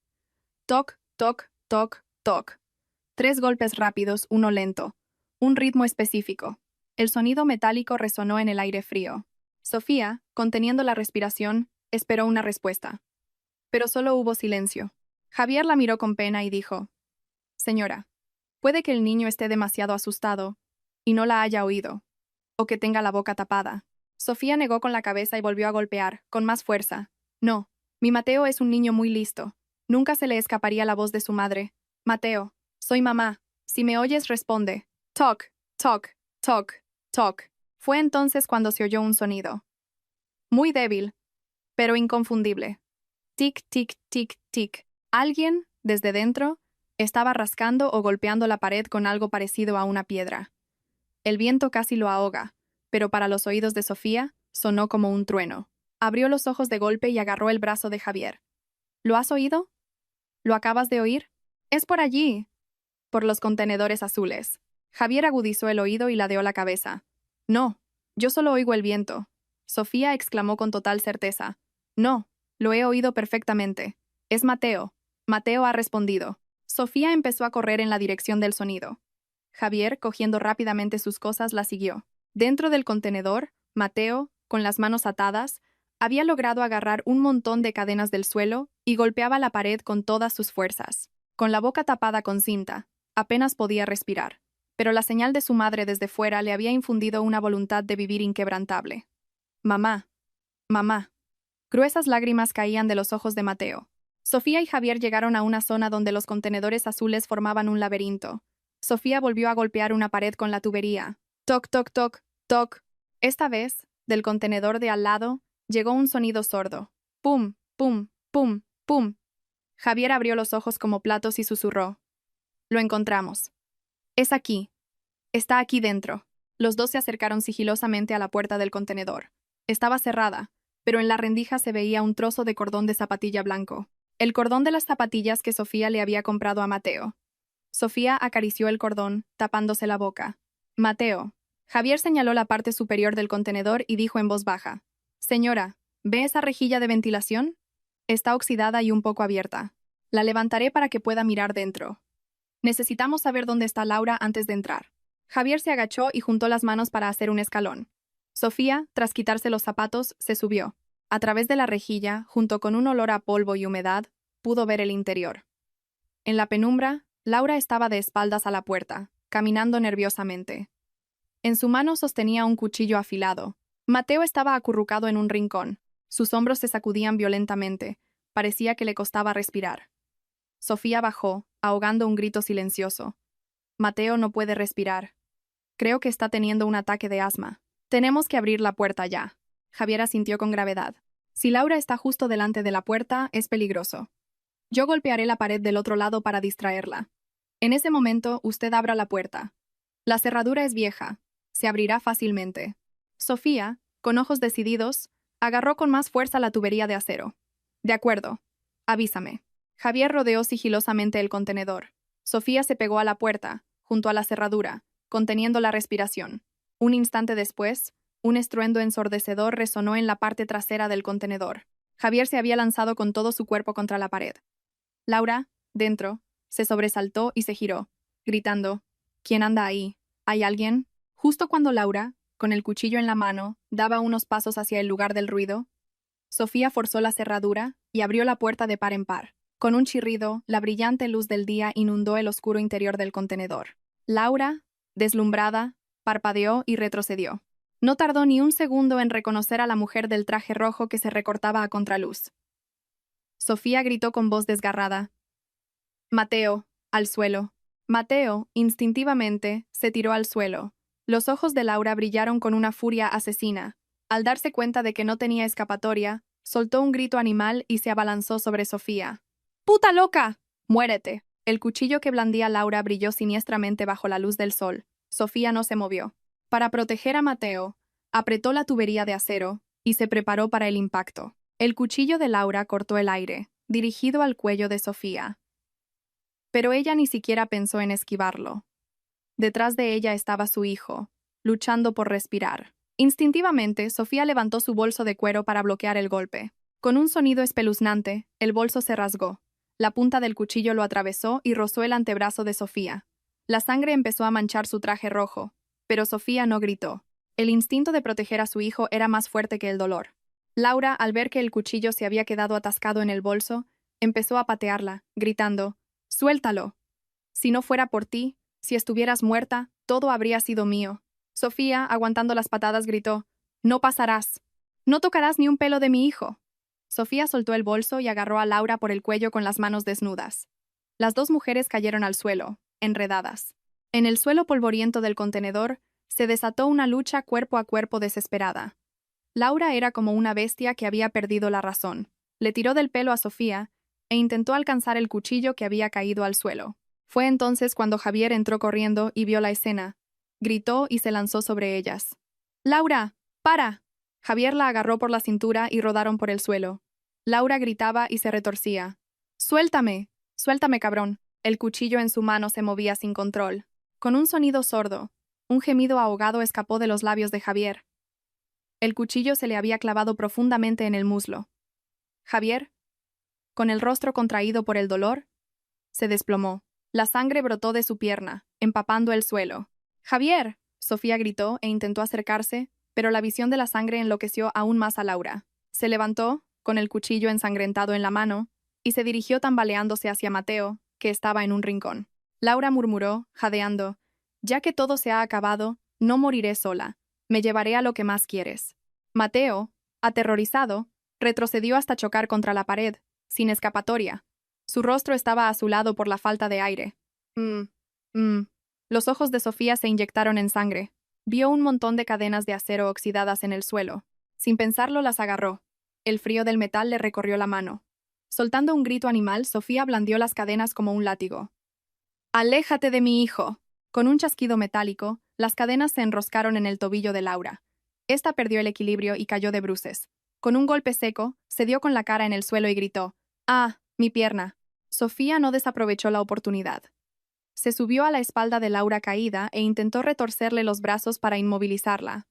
Toc, toc, toc, toc. 3 golpes rápidos, uno lento. Un ritmo específico. El sonido metálico resonó en el aire frío. Sofía, conteniendo la respiración, esperó una respuesta. Pero solo hubo silencio. Javier la miró con pena y dijo, Señora, puede que el niño esté demasiado asustado y no la haya oído, o que tenga la boca tapada. Sofía negó con la cabeza y volvió a golpear, con más fuerza. No, mi Mateo es un niño muy listo. Nunca se le escaparía la voz de su madre. Mateo, soy mamá. Si me oyes, responde. Toc, toc, toc, toc. Fue entonces cuando se oyó un sonido. Muy débil, pero inconfundible. Tic, tic, tic, tic. Alguien, desde dentro, estaba rascando o golpeando la pared con algo parecido a una piedra. El viento casi lo ahoga, pero para los oídos de Sofía, sonó como un trueno. Abrió los ojos de golpe y agarró el brazo de Javier. ¿Lo has oído? ¿Lo acabas de oír? Es por allí. Por los contenedores azules. Javier agudizó el oído y ladeó la cabeza. No, yo solo oigo el viento. Sofía exclamó con total certeza. No, lo he oído perfectamente. Es Mateo. Mateo ha respondido. Sofía empezó a correr en la dirección del sonido. Javier, cogiendo rápidamente sus cosas, la siguió. Dentro del contenedor, Mateo, con las manos atadas, había logrado agarrar un montón de cadenas del suelo y golpeaba la pared con todas sus fuerzas. Con la boca tapada con cinta, apenas podía respirar, pero la señal de su madre desde fuera le había infundido una voluntad de vivir inquebrantable. Mamá, mamá. Gruesas lágrimas caían de los ojos de Mateo. Sofía y Javier llegaron a una zona donde los contenedores azules formaban un laberinto. Sofía volvió a golpear una pared con la tubería. Toc, toc, toc, toc. Esta vez, del contenedor de al lado, llegó un sonido sordo. Pum, pum, pum, pum. Javier abrió los ojos como platos y susurró. Lo encontramos. Es aquí. Está aquí dentro. Los dos se acercaron sigilosamente a la puerta del contenedor. Estaba cerrada, pero en la rendija se veía un trozo de cordón de zapatilla blanco. El cordón de las zapatillas que Sofía le había comprado a Mateo. Sofía acarició el cordón, tapándose la boca. Mateo. Javier señaló la parte superior del contenedor y dijo en voz baja. Señora, ¿Ve esa rejilla de ventilación? Está oxidada y un poco abierta. La levantaré para que pueda mirar dentro. Necesitamos saber dónde está Laura antes de entrar. Javier se agachó y juntó las manos para hacer un escalón. Sofía, tras quitarse los zapatos, se subió. A través de la rejilla, junto con un olor a polvo y humedad, pudo ver el interior. En la penumbra, Laura estaba de espaldas a la puerta, caminando nerviosamente. En su mano sostenía un cuchillo afilado. Mateo estaba acurrucado en un rincón. Sus hombros se sacudían violentamente. Parecía que le costaba respirar. Sofía bajó, ahogando un grito silencioso. Mateo no puede respirar. Creo que está teniendo un ataque de asma. Tenemos que abrir la puerta ya. Javier asintió con gravedad. Si Laura está justo delante de la puerta, es peligroso. Yo golpearé la pared del otro lado para distraerla. En ese momento, usted abra la puerta. La cerradura es vieja. Se abrirá fácilmente. Sofía, con ojos decididos, agarró con más fuerza la tubería de acero. De acuerdo. Avísame. Javier rodeó sigilosamente el contenedor. Sofía se pegó a la puerta, junto a la cerradura, conteniendo la respiración. Un instante después, un estruendo ensordecedor resonó en la parte trasera del contenedor. Javier se había lanzado con todo su cuerpo contra la pared. Laura, dentro, se sobresaltó y se giró, gritando: ¿Quién anda ahí? ¿Hay alguien? Justo cuando Laura, con el cuchillo en la mano, daba unos pasos hacia el lugar del ruido, Sofía forzó la cerradura y abrió la puerta de par en par. Con un chirrido, la brillante luz del día inundó el oscuro interior del contenedor. Laura, deslumbrada, parpadeó y retrocedió. No tardó ni un segundo en reconocer a la mujer del traje rojo que se recortaba a contraluz. Sofía gritó con voz desgarrada: «Mateo», al suelo. Mateo, instintivamente, se tiró al suelo. Los ojos de Laura brillaron con una furia asesina. Al darse cuenta de que no tenía escapatoria, soltó un grito animal y se abalanzó sobre Sofía. «¡Puta loca! ¡Muérete!». El cuchillo que blandía Laura brilló siniestramente bajo la luz del sol. Sofía no se movió. Para proteger a Mateo, apretó la tubería de acero y se preparó para el impacto. El cuchillo de Laura cortó el aire, dirigido al cuello de Sofía. Pero ella ni siquiera pensó en esquivarlo. Detrás de ella estaba su hijo, luchando por respirar. Instintivamente, Sofía levantó su bolso de cuero para bloquear el golpe. Con un sonido espeluznante, el bolso se rasgó. La punta del cuchillo lo atravesó y rozó el antebrazo de Sofía. La sangre empezó a manchar su traje rojo, pero Sofía no gritó. El instinto de proteger a su hijo era más fuerte que el dolor. Laura, al ver que el cuchillo se había quedado atascado en el bolso, empezó a patearla, gritando: «¡Suéltalo! Si no fuera por ti, si estuvieras muerta, todo habría sido mío». Sofía, aguantando las patadas, gritó: «No pasarás. No tocarás ni un pelo de mi hijo». Sofía soltó el bolso y agarró a Laura por el cuello con las manos desnudas. Las dos mujeres cayeron al suelo, enredadas. En el suelo polvoriento del contenedor, se desató una lucha cuerpo a cuerpo desesperada. Laura era como una bestia que había perdido la razón. Le tiró del pelo a Sofía e intentó alcanzar el cuchillo que había caído al suelo. Fue entonces cuando Javier entró corriendo y vio la escena. Gritó y se lanzó sobre ellas. «¡Laura! ¡Para!». Javier la agarró por la cintura y rodaron por el suelo. Laura gritaba y se retorcía. «¡Suéltame! ¡Suéltame, cabrón!». El cuchillo en su mano se movía sin control. Con un sonido sordo, un gemido ahogado escapó de los labios de Javier. El cuchillo se le había clavado profundamente en el muslo. Javier, con el rostro contraído por el dolor, se desplomó. La sangre brotó de su pierna, empapando el suelo. «¡Javier!». Sofía gritó e intentó acercarse, pero la visión de la sangre enloqueció aún más a Laura. Se levantó, con el cuchillo ensangrentado en la mano, y se dirigió tambaleándose hacia Mateo, que estaba en un rincón. Laura murmuró, jadeando: «Ya que todo se ha acabado, no moriré sola. Me llevaré a lo que más quieres». Mateo, aterrorizado, retrocedió hasta chocar contra la pared, sin escapatoria. Su rostro estaba azulado por la falta de aire. Los ojos de Sofía se inyectaron en sangre. Vio un montón de cadenas de acero oxidadas en el suelo. Sin pensarlo, las agarró. El frío del metal le recorrió la mano. Soltando un grito animal, Sofía blandió las cadenas como un látigo. «¡Aléjate de mi hijo!». Con un chasquido metálico, las cadenas se enroscaron en el tobillo de Laura. Esta perdió el equilibrio y cayó de bruces. Con un golpe seco, se dio con la cara en el suelo y gritó: «¡Ah, mi pierna!». Sofía no desaprovechó la oportunidad. Se subió a la espalda de Laura caída e intentó retorcerle los brazos para inmovilizarla.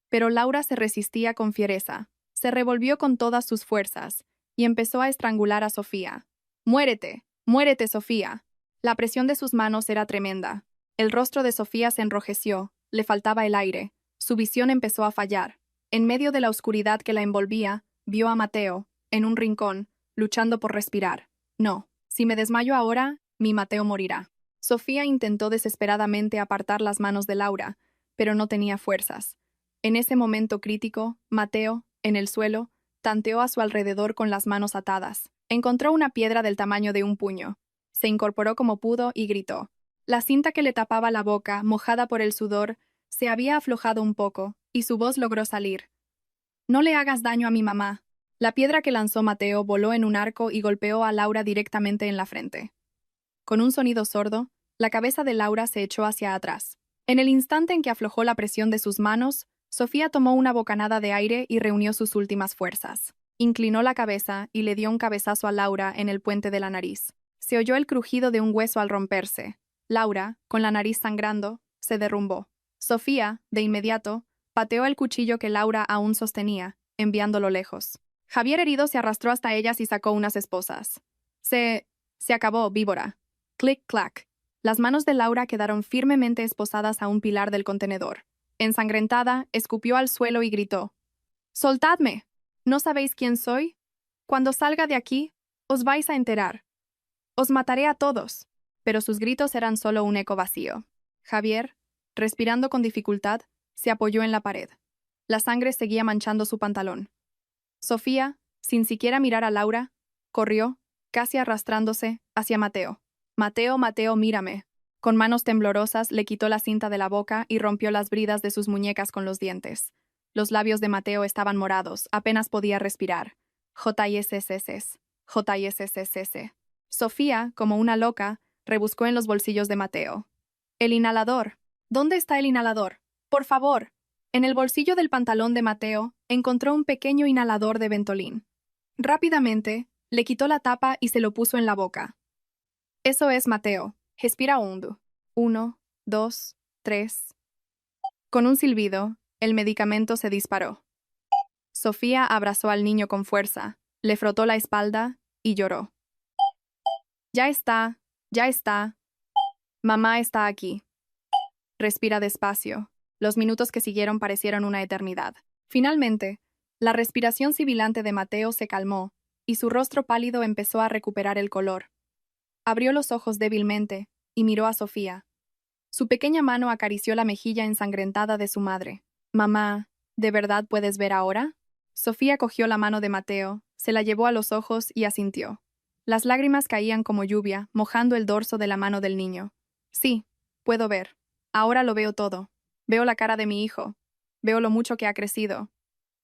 Pero Laura se resistía con fiereza. Se revolvió con todas sus fuerzas y empezó a estrangular a Sofía. ¡Muérete! ¡Muérete, Sofía! La presión de sus manos era tremenda. El rostro de Sofía se enrojeció, le faltaba el aire. Su visión empezó a fallar. En medio de la oscuridad que la envolvía, vio a Mateo, en un rincón, luchando por respirar. No, si me desmayo ahora, mi Mateo morirá. Sofía intentó desesperadamente apartar las manos de Laura, pero no tenía fuerzas. En ese momento crítico, Mateo, en el suelo, tanteó a su alrededor con las manos atadas. Encontró una piedra del tamaño de un puño. Se incorporó como pudo y gritó. La cinta que le tapaba la boca, mojada por el sudor, se había aflojado un poco, y su voz logró salir. «No le hagas daño a mi mamá». La piedra que lanzó Mateo voló en un arco y golpeó a Laura directamente en la frente. Con un sonido sordo, la cabeza de Laura se echó hacia atrás. En el instante en que aflojó la presión de sus manos, Sofía tomó una bocanada de aire y reunió sus últimas fuerzas. Inclinó la cabeza y le dio un cabezazo a Laura en el puente de la nariz. Se oyó el crujido de un hueso al romperse. Laura, con la nariz sangrando, se derrumbó. Sofía, de inmediato, pateó el cuchillo que Laura aún sostenía, enviándolo lejos. Javier herido se arrastró hasta ellas y sacó unas esposas. Se acabó, víbora. Clic-clac. Las manos de Laura quedaron firmemente esposadas a un pilar del contenedor. Ensangrentada, escupió al suelo y gritó. «¡Soltadme! ¿No sabéis quién soy? Cuando salga de aquí, os vais a enterar. Os mataré a todos». Pero sus gritos eran solo un eco vacío. Javier, respirando con dificultad, se apoyó en la pared. La sangre seguía manchando su pantalón. Sofía, sin siquiera mirar a Laura, corrió, casi arrastrándose, hacia Mateo. «Mateo, Mateo, mírame». Con manos temblorosas le quitó la cinta de la boca y rompió las bridas de sus muñecas con los dientes. Los labios de Mateo estaban morados, apenas podía respirar. JSSS. JSSS. Sofía, como una loca, rebuscó en los bolsillos de Mateo. «El inhalador. ¿Dónde está el inhalador? Por favor». En el bolsillo del pantalón de Mateo encontró un pequeño inhalador de Ventolin. Rápidamente, le quitó la tapa y se lo puso en la boca. «Eso es, Mateo. Respira hondo. 1, 2, 3». Con un silbido, el medicamento se disparó. Sofía abrazó al niño con fuerza, le frotó la espalda y lloró. «Ya está, ya está. Mamá está aquí». Respira despacio. Los minutos que siguieron parecieron una eternidad. Finalmente, la respiración sibilante de Mateo se calmó y su rostro pálido empezó a recuperar el color. Abrió los ojos débilmente y miró a Sofía. Su pequeña mano acarició la mejilla ensangrentada de su madre. «Mamá, ¿de verdad puedes ver ahora?» Sofía cogió la mano de Mateo, se la llevó a los ojos y asintió. Las lágrimas caían como lluvia, mojando el dorso de la mano del niño. «Sí, puedo ver. Ahora lo veo todo. Veo la cara de mi hijo. Veo lo mucho que ha crecido.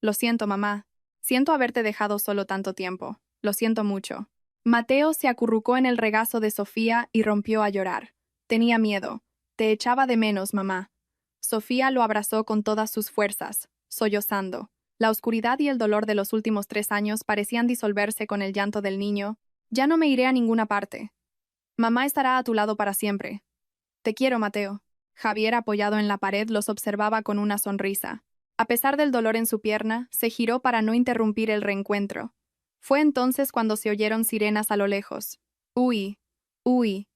Lo siento, mamá. Siento haberte dejado solo tanto tiempo. Lo siento mucho». Mateo se acurrucó en el regazo de Sofía y rompió a llorar. Tenía miedo. «Te echaba de menos, mamá». Sofía lo abrazó con todas sus fuerzas, sollozando. La oscuridad y el dolor de los últimos 3 años parecían disolverse con el llanto del niño. «Ya no me iré a ninguna parte. Mamá estará a tu lado para siempre. Te quiero, Mateo». Javier, apoyado en la pared, los observaba con una sonrisa. A pesar del dolor en su pierna, se giró para no interrumpir el reencuentro. Fue entonces cuando se oyeron sirenas a lo lejos. «Uy, uy».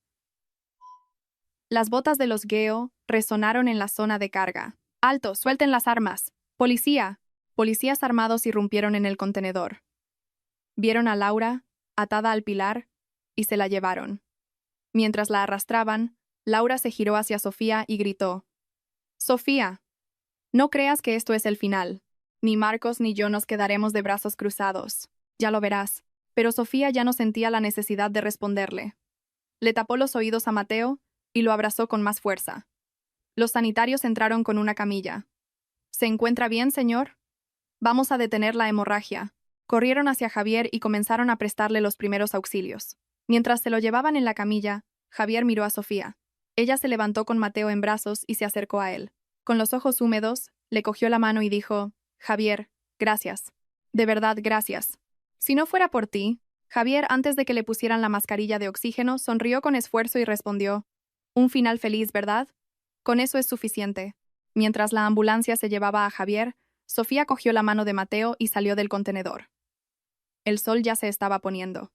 Las botas de los Geo resonaron en la zona de carga. «¡Alto! ¡Suelten las armas! ¡Policía!». Policías armados irrumpieron en el contenedor. Vieron a Laura, atada al pilar, y se la llevaron. Mientras la arrastraban, Laura se giró hacia Sofía y gritó. «Sofía, no creas que esto es el final. Ni Marcos ni yo nos quedaremos de brazos cruzados. Ya lo verás». Pero Sofía ya no sentía la necesidad de responderle. Le tapó los oídos a Mateo y lo abrazó con más fuerza. Los sanitarios entraron con una camilla. «¿Se encuentra bien, señor? Vamos a detener la hemorragia». Corrieron hacia Javier y comenzaron a prestarle los primeros auxilios. Mientras se lo llevaban en la camilla, Javier miró a Sofía. Ella se levantó con Mateo en brazos y se acercó a él. Con los ojos húmedos, le cogió la mano y dijo, «Javier, gracias. De verdad, gracias». «Si no fuera por ti», Javier, antes de que le pusieran la mascarilla de oxígeno, sonrió con esfuerzo y respondió, «Un final feliz, ¿verdad? Con eso es suficiente». Mientras la ambulancia se llevaba a Javier, Sofía cogió la mano de Mateo y salió del contenedor. El sol ya se estaba poniendo.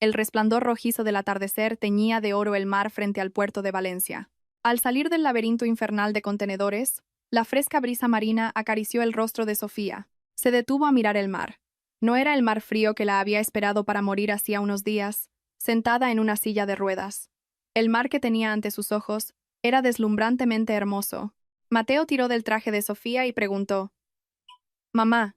El resplandor rojizo del atardecer teñía de oro el mar frente al puerto de Valencia. Al salir del laberinto infernal de contenedores, la fresca brisa marina acarició el rostro de Sofía. Se detuvo a mirar el mar. No era el mar frío que la había esperado para morir hacía unos días, sentada en una silla de ruedas. El mar que tenía ante sus ojos era deslumbrantemente hermoso. Mateo tiró del traje de Sofía y preguntó: «Mamá,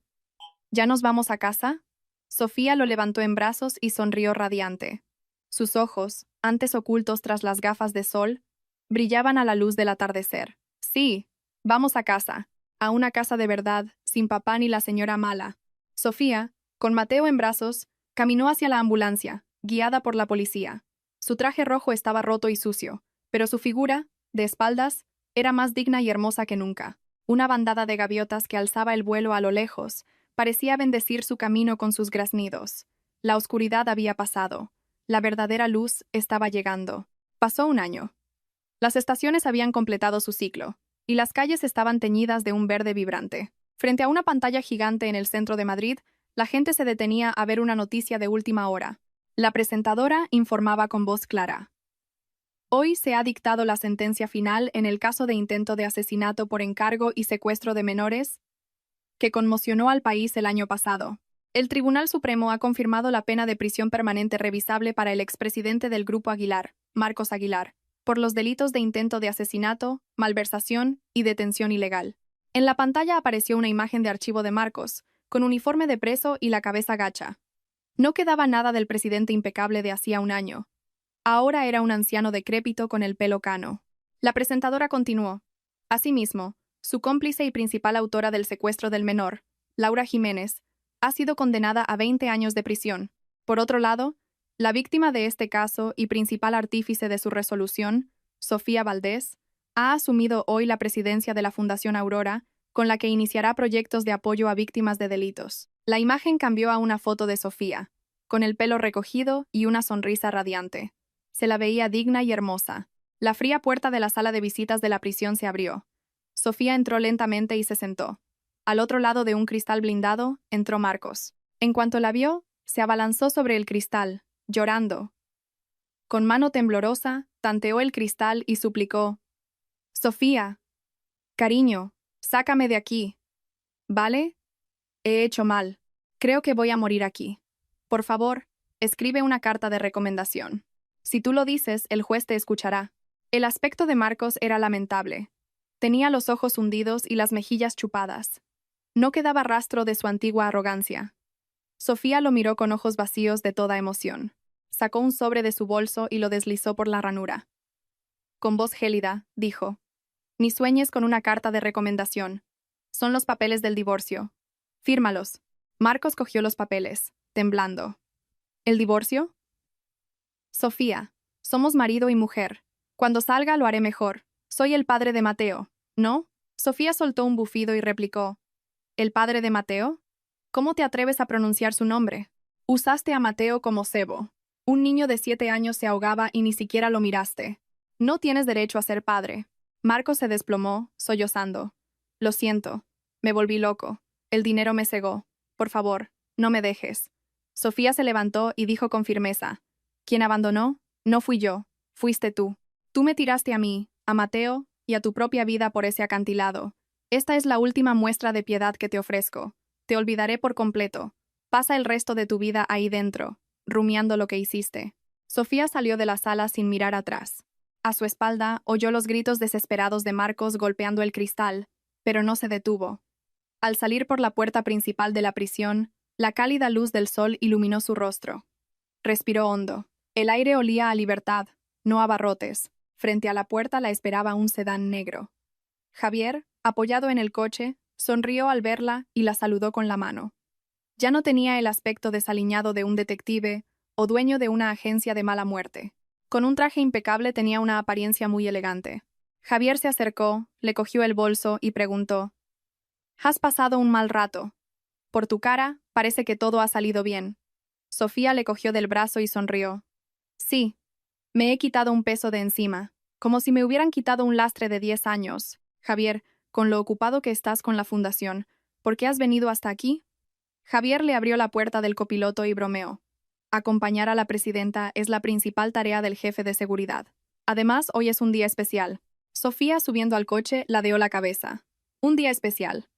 ¿ya nos vamos a casa?» Sofía lo levantó en brazos y sonrió radiante. Sus ojos, antes ocultos tras las gafas de sol, brillaban a la luz del atardecer. «Sí, vamos a casa. A una casa de verdad, sin papá ni la señora mala». Sofía, con Mateo en brazos, caminó hacia la ambulancia, guiada por la policía. Su traje rojo estaba roto y sucio, pero su figura, de espaldas, era más digna y hermosa que nunca. Una bandada de gaviotas que alzaba el vuelo a lo lejos parecía bendecir su camino con sus graznidos. La oscuridad había pasado. La verdadera luz estaba llegando. Pasó un año. Las estaciones habían completado su ciclo, y las calles estaban teñidas de un verde vibrante. Frente a una pantalla gigante en el centro de Madrid, la gente se detenía a ver una noticia de última hora. La presentadora informaba con voz clara: «Hoy se ha dictado la sentencia final en el caso de intento de asesinato por encargo y secuestro de menores que conmocionó al país el año pasado. El Tribunal Supremo ha confirmado la pena de prisión permanente revisable para el expresidente del Grupo Aguilar, Marcos Aguilar, por los delitos de intento de asesinato, malversación y detención ilegal». En la pantalla apareció una imagen de archivo de Marcos, con uniforme de preso y la cabeza gacha. No quedaba nada del presidente impecable de hacía un año. Ahora era un anciano decrépito con el pelo cano. La presentadora continuó: «Asimismo, su cómplice y principal autora del secuestro del menor, Laura Jiménez, ha sido condenada a 20 años de prisión. Por otro lado, la víctima de este caso y principal artífice de su resolución, Sofía Valdés, ha asumido hoy la presidencia de la Fundación Aurora, con la que iniciará proyectos de apoyo a víctimas de delitos». La imagen cambió a una foto de Sofía, con el pelo recogido y una sonrisa radiante. Se la veía digna y hermosa. La fría puerta de la sala de visitas de la prisión se abrió. Sofía entró lentamente y se sentó. Al otro lado de un cristal blindado, entró Marcos. En cuanto la vio, se abalanzó sobre el cristal, llorando. Con mano temblorosa, tanteó el cristal y suplicó: «Sofía, cariño, sácame de aquí. ¿Vale? He hecho mal. Creo que voy a morir aquí. Por favor, escribe una carta de recomendación. Si tú lo dices, el juez te escuchará». El aspecto de Marcos era lamentable. Tenía los ojos hundidos y las mejillas chupadas. No quedaba rastro de su antigua arrogancia. Sofía lo miró con ojos vacíos de toda emoción. Sacó un sobre de su bolso y lo deslizó por la ranura. Con voz gélida, dijo: «Ni sueñes con una carta de recomendación. Son los papeles del divorcio. Fírmalos». Marcos cogió los papeles, temblando. «¿El divorcio?» «Sofía, somos marido y mujer. Cuando salga lo haré mejor. Soy el padre de Mateo, ¿no?» Sofía soltó un bufido y replicó: «¿El padre de Mateo? ¿Cómo te atreves a pronunciar su nombre? Usaste a Mateo como cebo. Un niño de 7 años se ahogaba y ni siquiera lo miraste. No tienes derecho a ser padre». Marcos se desplomó, sollozando. «Lo siento. Me volví loco. El dinero me cegó. Por favor, no me dejes». Sofía se levantó y dijo con firmeza: «Quien abandonó, no fui yo, fuiste tú. Tú me tiraste a mí, a Mateo y a tu propia vida por ese acantilado. Esta es la última muestra de piedad que te ofrezco. Te olvidaré por completo. Pasa el resto de tu vida ahí dentro, rumiando lo que hiciste». Sofía salió de la sala sin mirar atrás. A su espalda oyó los gritos desesperados de Marcos golpeando el cristal, pero no se detuvo. Al salir por la puerta principal de la prisión, la cálida luz del sol iluminó su rostro. Respiró hondo. El aire olía a libertad, no a barrotes. Frente a la puerta la esperaba un sedán negro. Javier, apoyado en el coche, sonrió al verla y la saludó con la mano. Ya no tenía el aspecto desaliñado de un detective o dueño de una agencia de mala muerte. Con un traje impecable tenía una apariencia muy elegante. Javier se acercó, le cogió el bolso y preguntó: «¿Has pasado un mal rato? Por tu cara, parece que todo ha salido bien». Sofía le cogió del brazo y sonrió. «Sí, me he quitado un peso de encima, como si me hubieran quitado un lastre de 10 años. Javier, con lo ocupado que estás con la fundación, ¿Por qué has venido hasta aquí? Javier le abrió la puerta del copiloto y bromeó. Acompañar a la presidenta es la principal tarea del jefe de seguridad. Además, hoy es un día especial. Sofía, subiendo al coche, ladeó la cabeza. Un día especial.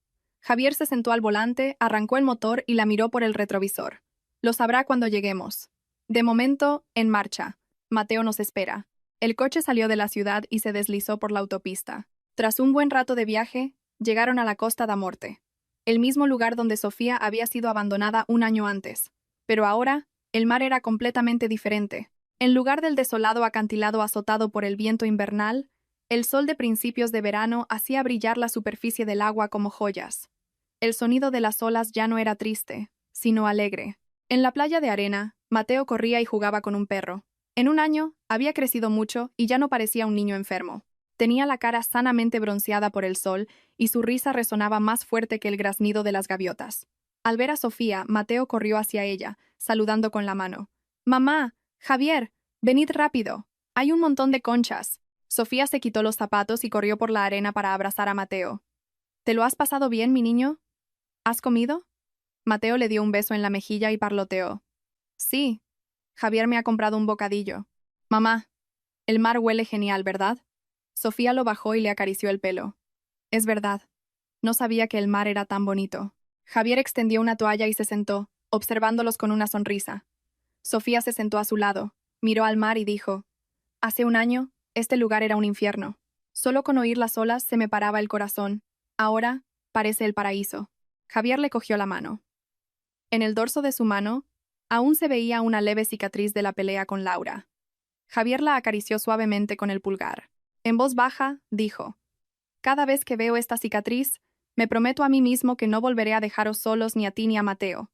Javier se sentó al volante, arrancó el motor y la miró por el retrovisor. Lo sabrá cuando lleguemos. De momento, en marcha. Mateo nos espera. El coche salió de la ciudad y se deslizó por la autopista. Tras un buen rato de viaje, llegaron a la Costa da Morte, el mismo lugar donde Sofía había sido abandonada un año antes. Pero ahora, el mar era completamente diferente. En lugar del desolado acantilado azotado por el viento invernal, el sol de principios de verano hacía brillar la superficie del agua como joyas. El sonido de las olas ya no era triste, sino alegre. En la playa de arena, Mateo corría y jugaba con un perro. En un año, había crecido mucho y ya no parecía un niño enfermo. Tenía la cara sanamente bronceada por el sol y su risa resonaba más fuerte que el graznido de las gaviotas. Al ver a Sofía, Mateo corrió hacia ella, saludando con la mano. «Mamá, Javier, venid rápido. Hay un montón de conchas». Sofía se quitó los zapatos y corrió por la arena para abrazar a Mateo. «¿Te lo has pasado bien, mi niño? ¿Has comido?» Mateo le dio un beso en la mejilla y parloteó. «Sí. Javier me ha comprado un bocadillo. Mamá, el mar huele genial, ¿verdad?» Sofía lo bajó y le acarició el pelo. «Es verdad. No sabía que el mar era tan bonito». Javier extendió una toalla y se sentó, observándolos con una sonrisa. Sofía se sentó a su lado, miró al mar y dijo: «Hace un año, este lugar era un infierno. Solo con oír las olas se me paraba el corazón. Ahora, parece el paraíso». Javier le cogió la mano. En el dorso de su mano, aún se veía una leve cicatriz de la pelea con Laura. Javier la acarició suavemente con el pulgar. En voz baja, dijo: «Cada vez que veo esta cicatriz, me prometo a mí mismo que no volveré a dejaros solos ni a ti ni a Mateo.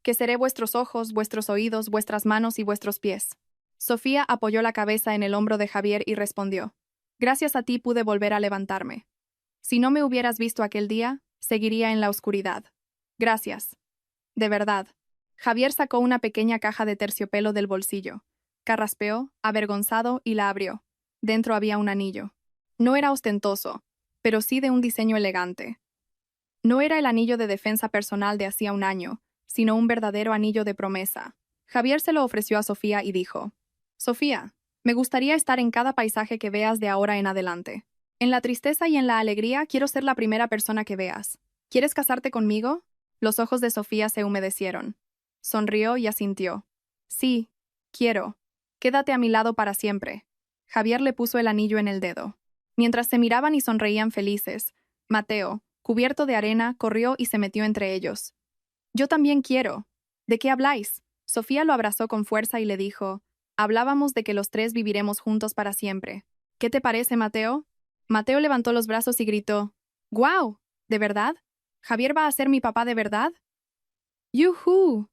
Que seré vuestros ojos, vuestros oídos, vuestras manos y vuestros pies». Sofía apoyó la cabeza en el hombro de Javier y respondió: «Gracias a ti pude volver a levantarme. Si no me hubieras visto aquel día, seguiría en la oscuridad. Gracias. De verdad». Javier sacó una pequeña caja de terciopelo del bolsillo. Carraspeó, avergonzado, y la abrió. Dentro había un anillo. No era ostentoso, pero sí de un diseño elegante. No era el anillo de defensa personal de hacía un año, sino un verdadero anillo de promesa. Javier se lo ofreció a Sofía y dijo: «Sofía, me gustaría estar en cada paisaje que veas de ahora en adelante. En la tristeza y en la alegría quiero ser la primera persona que veas. ¿Quieres casarte conmigo?» Los ojos de Sofía se humedecieron. Sonrió y asintió. «Sí, quiero. Quédate a mi lado para siempre». Javier le puso el anillo en el dedo. Mientras se miraban y sonreían felices, Mateo, cubierto de arena, corrió y se metió entre ellos. «Yo también quiero». «¿De qué habláis?» Sofía lo abrazó con fuerza y le dijo: «Hablábamos de que los tres viviremos juntos para siempre. ¿Qué te parece, Mateo?» Mateo levantó los brazos y gritó: «¡Guau! ¿De verdad? ¿Javier va a ser mi papá de verdad?» ¡Yujú!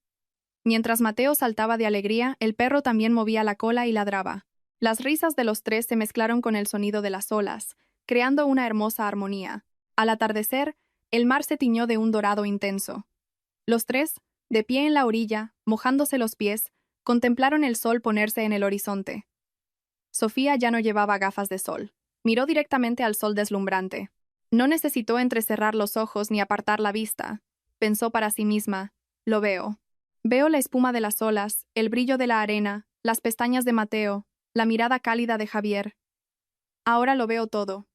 Mientras Mateo saltaba de alegría, el perro también movía la cola y ladraba. Las risas de los tres se mezclaron con el sonido de las olas, creando una hermosa armonía. Al atardecer, el mar se tiñó de un dorado intenso. Los tres, de pie en la orilla, mojándose los pies, contemplaron el sol ponerse en el horizonte. Sofía ya no llevaba gafas de sol. Miró directamente al sol deslumbrante. No necesitó entrecerrar los ojos ni apartar la vista. Pensó para sí misma: «Lo veo. Veo la espuma de las olas, el brillo de la arena, las pestañas de Mateo, la mirada cálida de Javier. Ahora lo veo todo.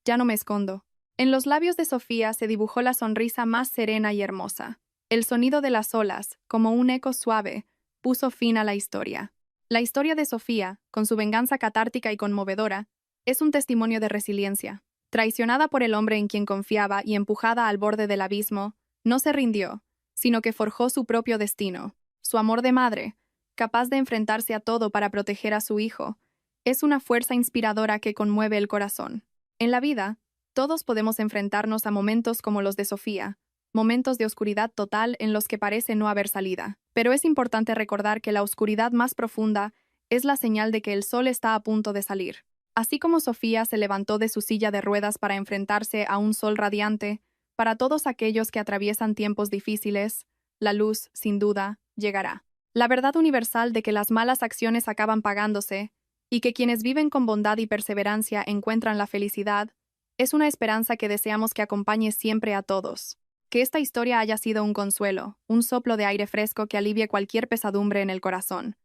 Ya no me escondo». En los labios de Sofía se dibujó la sonrisa más serena y hermosa. El sonido de las olas, como un eco suave, puso fin a la historia. La historia de Sofía, con su venganza catártica y conmovedora, es un testimonio de resiliencia. Traicionada por el hombre en quien confiaba y empujada al borde del abismo, no se rindió, sino que forjó su propio destino. Su amor de madre, capaz de enfrentarse a todo para proteger a su hijo, es una fuerza inspiradora que conmueve el corazón. En la vida, todos podemos enfrentarnos a momentos como los de Sofía, momentos de oscuridad total en los que parece no haber salida. Pero es importante recordar que la oscuridad más profunda es la señal de que el sol está a punto de salir. Así como Sofía se levantó de su silla de ruedas para enfrentarse a un sol radiante, para todos aquellos que atraviesan tiempos difíciles, la luz, sin duda, llegará. La verdad universal de que las malas acciones acaban pagándose y que quienes viven con bondad y perseverancia encuentran la felicidad, es una esperanza que deseamos que acompañe siempre a todos. Que esta historia haya sido un consuelo, un soplo de aire fresco que alivie cualquier pesadumbre en el corazón.